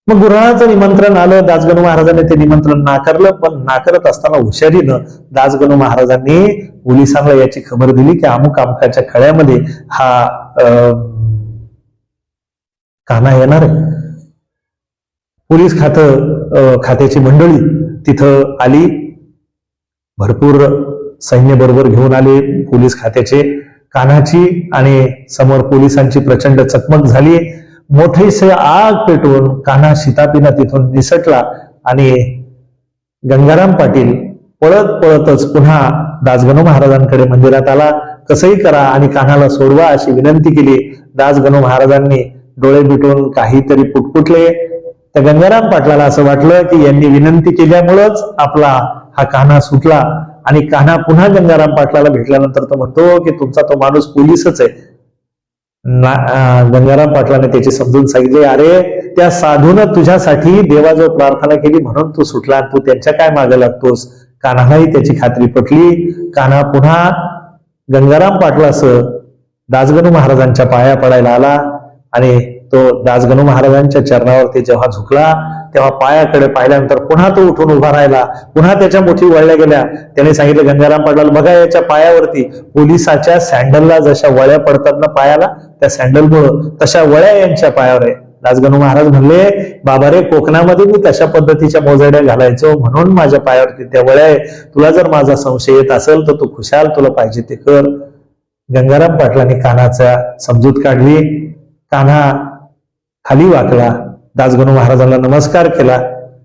मग गुऱ्हाळाचं निमंत्रण आलं. दासगणू महाराजांनी ते निमंत्रण नाकारलं, पण नाकारत असताना हुशारीनं दासगणू महाराजांनी पोलिसांना याची खबर दिली की अमुक अमुकाच्या खळ्यामध्ये हा कान्हा येणार आहे. पोलीस खात्याची मंडळी तिथं आली, भरपूर सैन्य बरोबर घेऊन आले पोलीस खात्याचे. कान्हाची आणि समोर पोलिसांची प्रचंड चकमक झाली. मोठीशी आग पेटवून कान्हा शितापिना तिथून निसटला आणि गंगाराम पाटील पळतच पुन्हा दासगणू महाराजांकडे मंदिरात आला. कसंही करा आणि कान्हाला सोडवा अशी विनंती केली. दासगणू महाराजांनी डोळे मिटून काहीतरी पुटपुटले. त्या गंगाराम पाटलाला असं वाटलं की यांनी विनंती केल्यामुळंच आपला हा कान्हा सुटला, आणि कान्हा पुन्हा गंगाराम पाटलाला भेटल्यानंतर तो म्हणतो की तुमचा तो माणूस पोलीसच आहे. गंगाराम पाटलाने त्याची समजून सांगितले, अरे त्या साधूनं तुझ्यासाठी देवाजवळ प्रार्थना केली म्हणून तू सुटला, तू त्यांच्या काय मागे लागतोस. कान्हालाही त्याची खात्री पटली. कान्हा पुन्हा गंगाराम पाटलासह दासगणू महाराजांच्या पाया पडायला आला आणि तो दासगणू महाराजांच्या चरणावरती जेव्हा झुकला तेव्हा पायाकडे पाहिल्यानंतर पुन्हा तो उठून उभा राहिला. पुन्हा त्याच्या मुठी वळल्या गेल्या. त्याने सांगितलं गंगाराम पाटलाला, बघा याच्या पायावरती पोलिसाच्या सँडलला जशा वळ्या पडतात ना पायाला, त्या सँडलमुळं तशा वळ्या यांच्या पायावर आहे. दासगणू महाराज म्हणले, बाबा रे, कोकणामध्ये मी तशा पद्धतीच्या मोजड्या घालायचो म्हणून माझ्या पायावरती त्या वळ्या आहे. तुला जर माझा संशय येत असेल तर तू खुशाल, तुला पाहिजे ते कर. गंगाराम पाटलांनी कान्हाचा समजूत काढली. कान्हा खाली वाकला, दासगणू महाराजांना नमस्कार केला.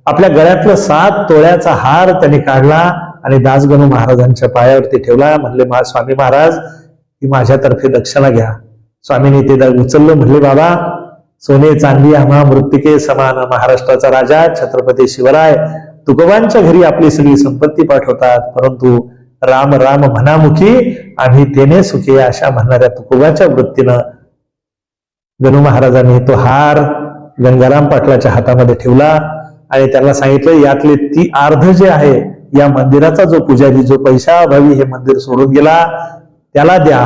आपल्या गळ्यातलं 7 तोळ्याचा हार त्यांनी काढला आणि दासगणू महाराजांच्या पायावरती ठेवला. म्हणले, स्वामी महाराज, ही माझ्यातर्फे दक्षिणा घ्या. स्वामींनी ते उचललं. म्हणले, बाबा, सोने चांदी आम्हा मृत्तिके समान, महाराष्ट्राचा राजा छत्रपती शिवराय तुकोबांच्या घरी आपली सगळी संपत्ती पाठवतात, परंतु राम राम म्हणामुखी आम्ही तेने सुखी, अशा म्हणणाऱ्या तुकोबाच्या वृत्तीनं गणू महाराजांनी तो हार गंगाराम पाटलाच्या हातामध्ये ठेवला आणि त्यांना सांगितलं, यातले ती अर्ध जे आहे या मंदिराचा जो पुजारी जो पैशाअभावी हे मंदिर सोडून गेला त्याला द्या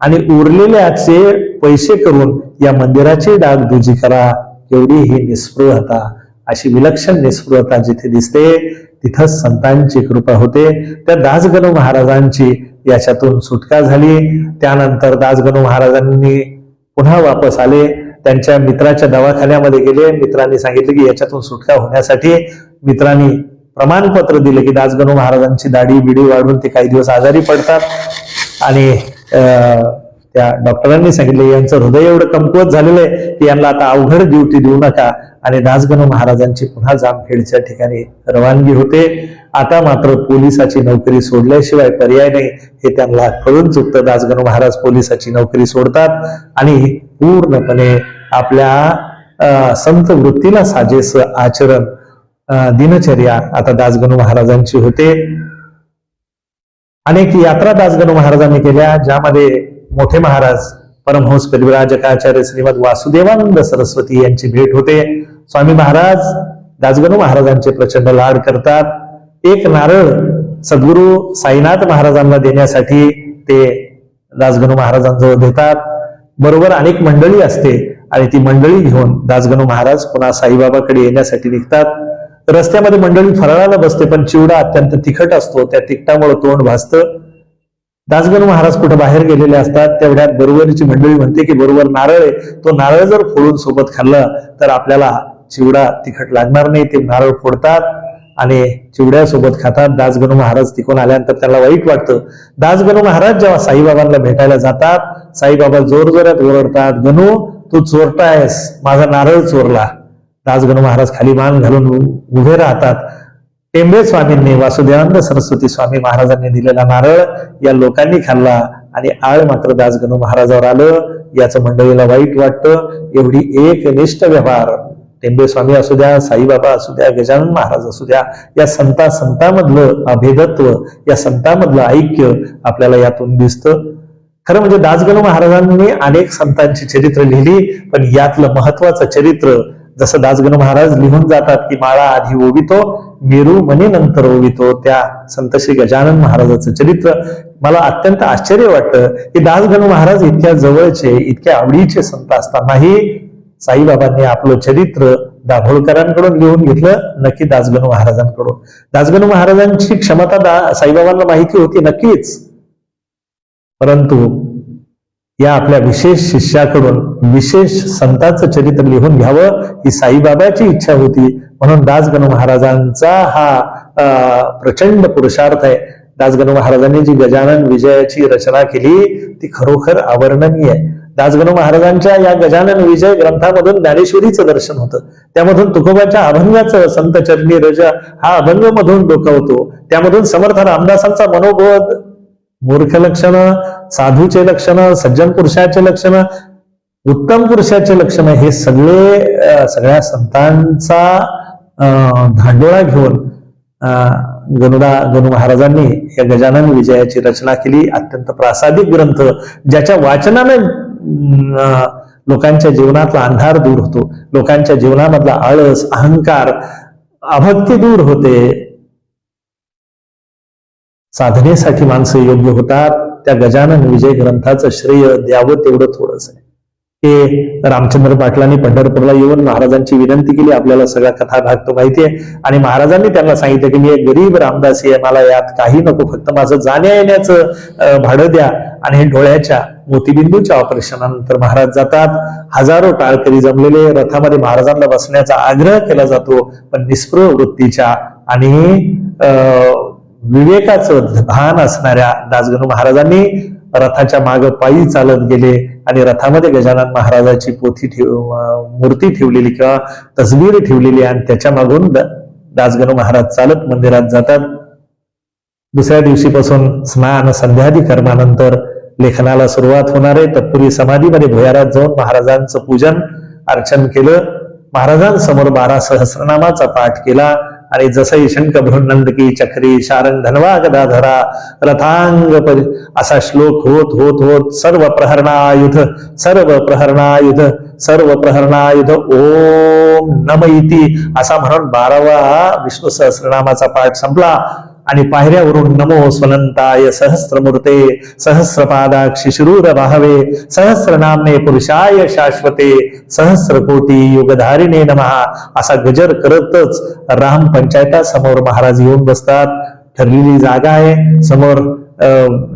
आणि उरलेल्याचे पैसे करून या मंदिराची डागडुजी करा. एवढी ही निस्पृहता, अशी विलक्षण निस्पृहता जिथे दिसते तिथंच संतांची कृपा होते. त्या दासगणू महाराजांची याच्यातून सुटका झाली. त्यानंतर दासगणू महाराजांनी पुन्हा वापस आले. त्यांच्या मित्राच्या दवाखान्यामध्ये गेले. मित्रांनी सांगितलं की याच्यातून सुटका होण्यासाठी मित्रांनी प्रमाणपत्र दिले की दासगणू महाराजांची दाढी बिडी वाढून ते काही दिवस आजारी पडतात आणि त्या डॉक्टरांनी सांगितले यांचं हृदय एवढं कमकुवत झालेलं आहे की यांना आता अवघड ड्युटी देऊ नका. आणि दासगणू महाराजांची पुन्हा जामखेडच्या ठिकाणी रवानगी होते. आता मात्र पोलिसाची नोकरी सोडल्याशिवाय पर्याय नाही हे त्यांना कळून चुकतं. दासगणू महाराज पोलिसाची नोकरी सोडतात आणि पूर्णपणे आपल्या संत वृत्तीला साजेस आचरण दिनचर्या आता दासगणू महाराजांची होते. अनेक यात्रा दासगणू महाराजांनी केल्या, ज्यामध्ये मोठे महाराज परमहंस परिव्राजकाचार्य श्रीमद वासुदेवानंद सरस्वती यांची भेट होते. स्वामी महाराज दासगणू महाराजांचे प्रचंड लाड करतात. एक नारळ सद्गुरू साईनाथ महाराजांना देण्यासाठी ते दासगणू महाराजांजवळ देतात. बरोबर अनेक मंडळी असते आणि ती मंडळी घेऊन दासगणू महाराज पुन्हा साईबाबाकडे येण्यासाठी निघतात. रस्त्यामध्ये मंडळी फराळाला बसते, पण चिवडा अत्यंत तिखट असतो, त्या तिखटामुळे तोंड भासतं. दासगणू महाराज कुठे बाहेर गेलेले असतात, तेवढ्यात बरोबरची मंडळी म्हणते की बरोबर नारळ आहे, तो नारळ जर फोडून सोबत खाल्ला तर आपल्याला चिवडा तिखट लागणार नाही. ते नारळ फोडतात आणि चिवड्यासोबत खातात. दासगणू महाराज तिकडून आल्यानंतर त्याला वाईट वाटतं. दासगणू महाराज जेव्हा साईबाबांना भेटायला जातात, साईबाबा जोर जोरात ओरडतात, गणू तू चोरटा आहेस, माझा नारळ चोरला. दासगणू महाराज खाली मान घालून उभे राहतात. टेंबे स्वामींनी वासुदेवानंद सरस्वती स्वामी महाराजांनी दिलेला नारळ या लोकांनी खाल्ला आणि आळ मात्र दासगणू महाराजावर आलं. याचं मंडळीला वाईट वाटतं. एवढी एकनिष्ठ व्यवहार टेंबे स्वामी असू द्या, साईबाबा असू द्या, गजानन महाराज असू द्या, या संतांमधलं अभेदत्व, या संतांमधलं ऐक्य आपल्याला यातून दिसतं. खरं म्हणजे दासगणू महाराजांनी अनेक संतांची चरित्र लिहिली, पण यातलं महत्वाचं चरित्र जसं दासगणू महाराज लिहून जातात की माळा आधी ओवितो, मेरू मनी नंतर ओवितो, त्या संत श्री गजानन महाराजाचं चरित्र मला अत्यंत आश्चर्य वाटतं की दासगणू महाराज इतक्या जवळचे, इतक्या आवडीचे संत असतानाही साईबाबांनी आपलं चरित्र दाभोळकरांकडून लिहून घेतलं, नक्की दासगणू महाराजांकडून. दासगणू महाराजांची क्षमता साईबाबांना माहिती होती नक्कीच, परंतु या आपल्या विशेष शिष्याकडून विशेष संतांचं चरित्र लिहून घ्यावं ही साईबाबाची इच्छा होती. म्हणून दासगणू महाराजांचा हा प्रचंड पुरुषार्थ आहे. दासगणू महाराजांनी जी गजानन विजयाची रचना केली ती खरोखर अवर्णनीय आहे. दासगणू महाराजांच्या या गजानन विजय ग्रंथामधून ज्ञानेश्वरीचं दर्शन होतं. त्यामधून तुकोबाच्या अभंगाचं संत चरणी रज हा अभंग मधून डोकावतो. त्यामधून समर्थ रामदासांचा मनोबोध, मूर्ख लक्षण, साधूचे लक्षण, सज्जन पुरुषाचे लक्षण, उत्तम पुरुषाचे लक्षण, हे सगळ्या संतांचा धांडोळा घेऊन गणू महाराजांनी या गजानन विजयाची रचना केली. अत्यंत प्रासादिक ग्रंथ, ज्याच्या वाचनाने लोकांच्या जीवनातला अंधार दूर होतो, लोकांच्या जीवनामधला आळस, अहंकार, अभक्ती दूर होते, साधनेसाठी माणसं योग्य होतात. त्या गजानन विजय ग्रंथाचं श्रेय द्यावं तेवढं थोडंच आहे. हे रामचंद्र पाटलांनी पंढरपूरला येऊन महाराजांची विनंती केली. आपल्याला सगळा कथा भाग तो माहितीये. आणि महाराजांनी त्यांना सांगितलं की मी एक गरीब रामदासी आहे, मला यात काही नको, फक्त माझं जाण्या येण्याचं भाडं द्या. आणि हे डोळ्याच्या मोतीबिंदूच्या ऑपरेशनानंतर महाराज जातात. हजारो टाळकरी जमलेले, रथामध्ये महाराजांना बसण्याचा आग्रह केला जातो, पण निस्पृह वृत्तीच्या आणि विवेकाचं भान असणाऱ्या दासगणू महाराजांनी रथाच्या मागे पायी चालत गेले आणि रथामध्ये गजानन महाराजाची मूर्ती ठेवलेली किंवा तसबीर ठेवलेली आणि त्याच्या मागून दासगणू महाराज चालत मंदिरात जातात. दुसऱ्या दिवशीपासून स्नान संध्यादी कर्मानंतर लेखनाला सुरुवात होणार आहे. तत्पूर्वी समाधीमध्ये भुयारात जाऊन महाराजांचं पूजन अर्चन केलं. महाराजांसमोर 12 सहस्रनामाचा पाठ केला आणि जसं शंख भृन्नंद की चक्री शारंग धनवा गदाधरा रथांग असा श्लोक होत होत होत सर्व प्रहरणायुध सर्व प्रहरणायुध सर्व प्रहरणायुध ओम नम इति असा म्हणून 12वा विष्णू सहस्रनामाचा पाठ संपला आणि पायऱ्यावरून नमो स्वनंताय सहस्रमूर्ते सहस्रपादाक्षि शिरूर बाहवे सहस्रनामने पुरुषाय शाश्वते सहस्रकोटी युगधारिणे नमः असा गजर करतच राम पंचायतासमोर महाराज येऊन बसतात. ठरलेली जागा आहे. समोर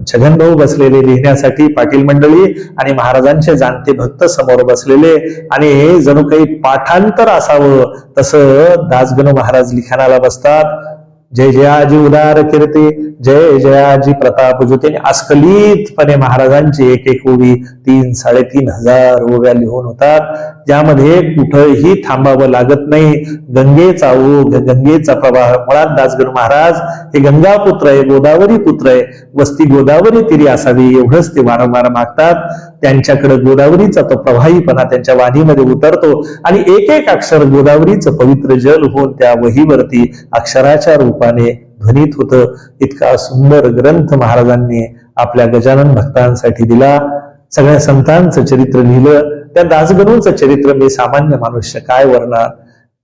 छगनभाऊ बसलेले लिहिण्यासाठी पाटील मंडळी आणि महाराजांचे जाणते भक्त समोर बसलेले आणि जणू काही पाठांतर असावं तसं दासगणू महाराज लिखाणाला बसतात. जय जयाजी उदार कीर्ती जय जयाजी प्रताप ज्योती अस्खलितपणे महाराजांची एक एक ओवी 3-3.5 हजार ओव्या लिहून होतात, ज्यामध्ये कुठंही थांबावं लागत नाही. गंगेचा ओघ गंगेचा प्रवाह. मुळात दासगणू महाराज हे गंगापुत्र आहे, गोदावरी पुत्र आहे. वस्ती गोदावरी तीरी असावी एवढंच ते वारंवार मागतात. त्यांच्याकडे गोदावरीचा तो प्रवाहीपणा त्यांच्या वाणीमध्ये उतरतो आणि एक एक अक्षर गोदावरीचं पवित्र जल होऊन त्या वहीवरती अक्षराच्या रूपाने ध्वनित होतं. इतका सुंदर ग्रंथ महाराजांनी आपल्या गजानन भक्तांसाठी दिला. सगळ्या संतांचं चरित्र लिहिलं. त्या दासगणूंचं चरित्र मी सामान्य मनुष्य काय वर्णन,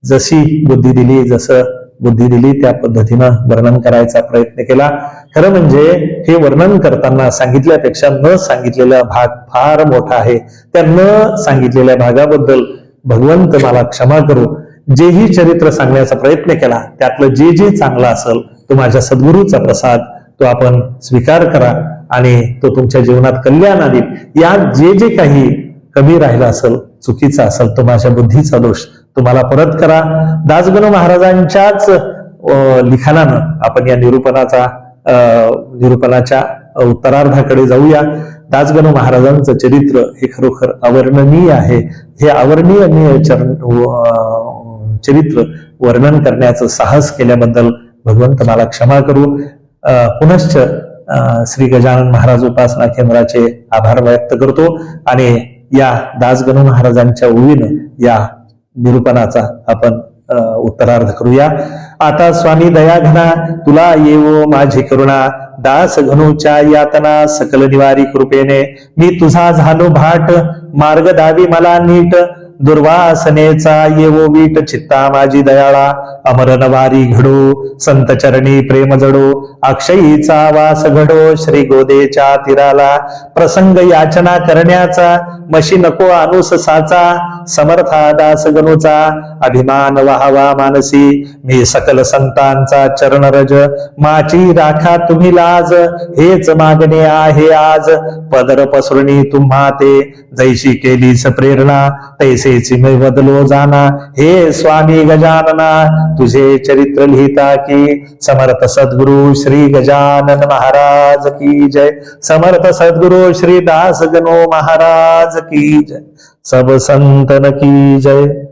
जशी बुद्धी दिली जसं बुद्धी दिली त्या पद्धतीनं वर्णन करायचा प्रयत्न केला. खरं म्हणजे हे वर्णन करताना सांगितल्यापेक्षा न सांगितलेला भाग फार मोठा आहे. त्या न सांगितलेल्या भागाबद्दल भगवंत मला क्षमा करू. जेही चरित्र सांगण्याचा प्रयत्न केला त्यातलं जे जे चांगलं असेल तो माझ्या सद्गुरूचा प्रसाद, तो आपण स्वीकार करा आणि तो तुमच्या जीवनात कल्याण आणेल. यात जे जे काही कमी राहिलं असेल, चुकीचा असेल, तो माझ्या बुद्धीचा दोष तुम्हाला परत करा. दासगणू महाराजांच्याच लिखाणानं आपण या निरूपणाच्या उत्तरार्धाकडे जाऊया. दासगणू महाराजांचं चरित्र हे खरोखर अवर्णनीय आहे. हे अवर्णनीय चरित्र वर्णन करण्याचं साहस केल्याबद्दल भगवंत मला क्षमा करू. पुनश्च श्री गजानन महाराज उपासना केंद्राचे आभार व्यक्त करतो आणि या दासगणू महाराजांच्या ओवीनं या निरूपणाचा आपण उत्तरार्ध करूया. आता स्वामी दया घना तुला येवो माझी करुणा, दास घनूच्या यातना सकल निवारी कृपेने. मी तुझा झालो भाट, मार्ग दावी मला नीट, दुर्वासनेचा येवो वीट, चित्ता माझी दयाळा. अमर नवारी घडो, संत चरणी प्रेम जडो, अक्षयीचा वास घडो श्री गोदेच्या तीराला. प्रसंग याचना करण्याचा, मशी नको अनुस साचा, समर्था दास गणूचा, अभिमान वाहवा मानसी. मी सकल संतांचा चरणरज, माची राखा तुम्ही लाज. हेच मागणे आहे आज, पदर पसरणी तुम्हा ते. जैशी केलीस प्रेरणा, तैसेची मी बदलो जाना. हे स्वामी गजानना तुझे चरित्र लिहिता की. समर्थ सद्गुरु श्री गजानन महाराज की जय. समर्थ सद्गुरु श्री दासगणू महाराज की जय. सब संतन की जय.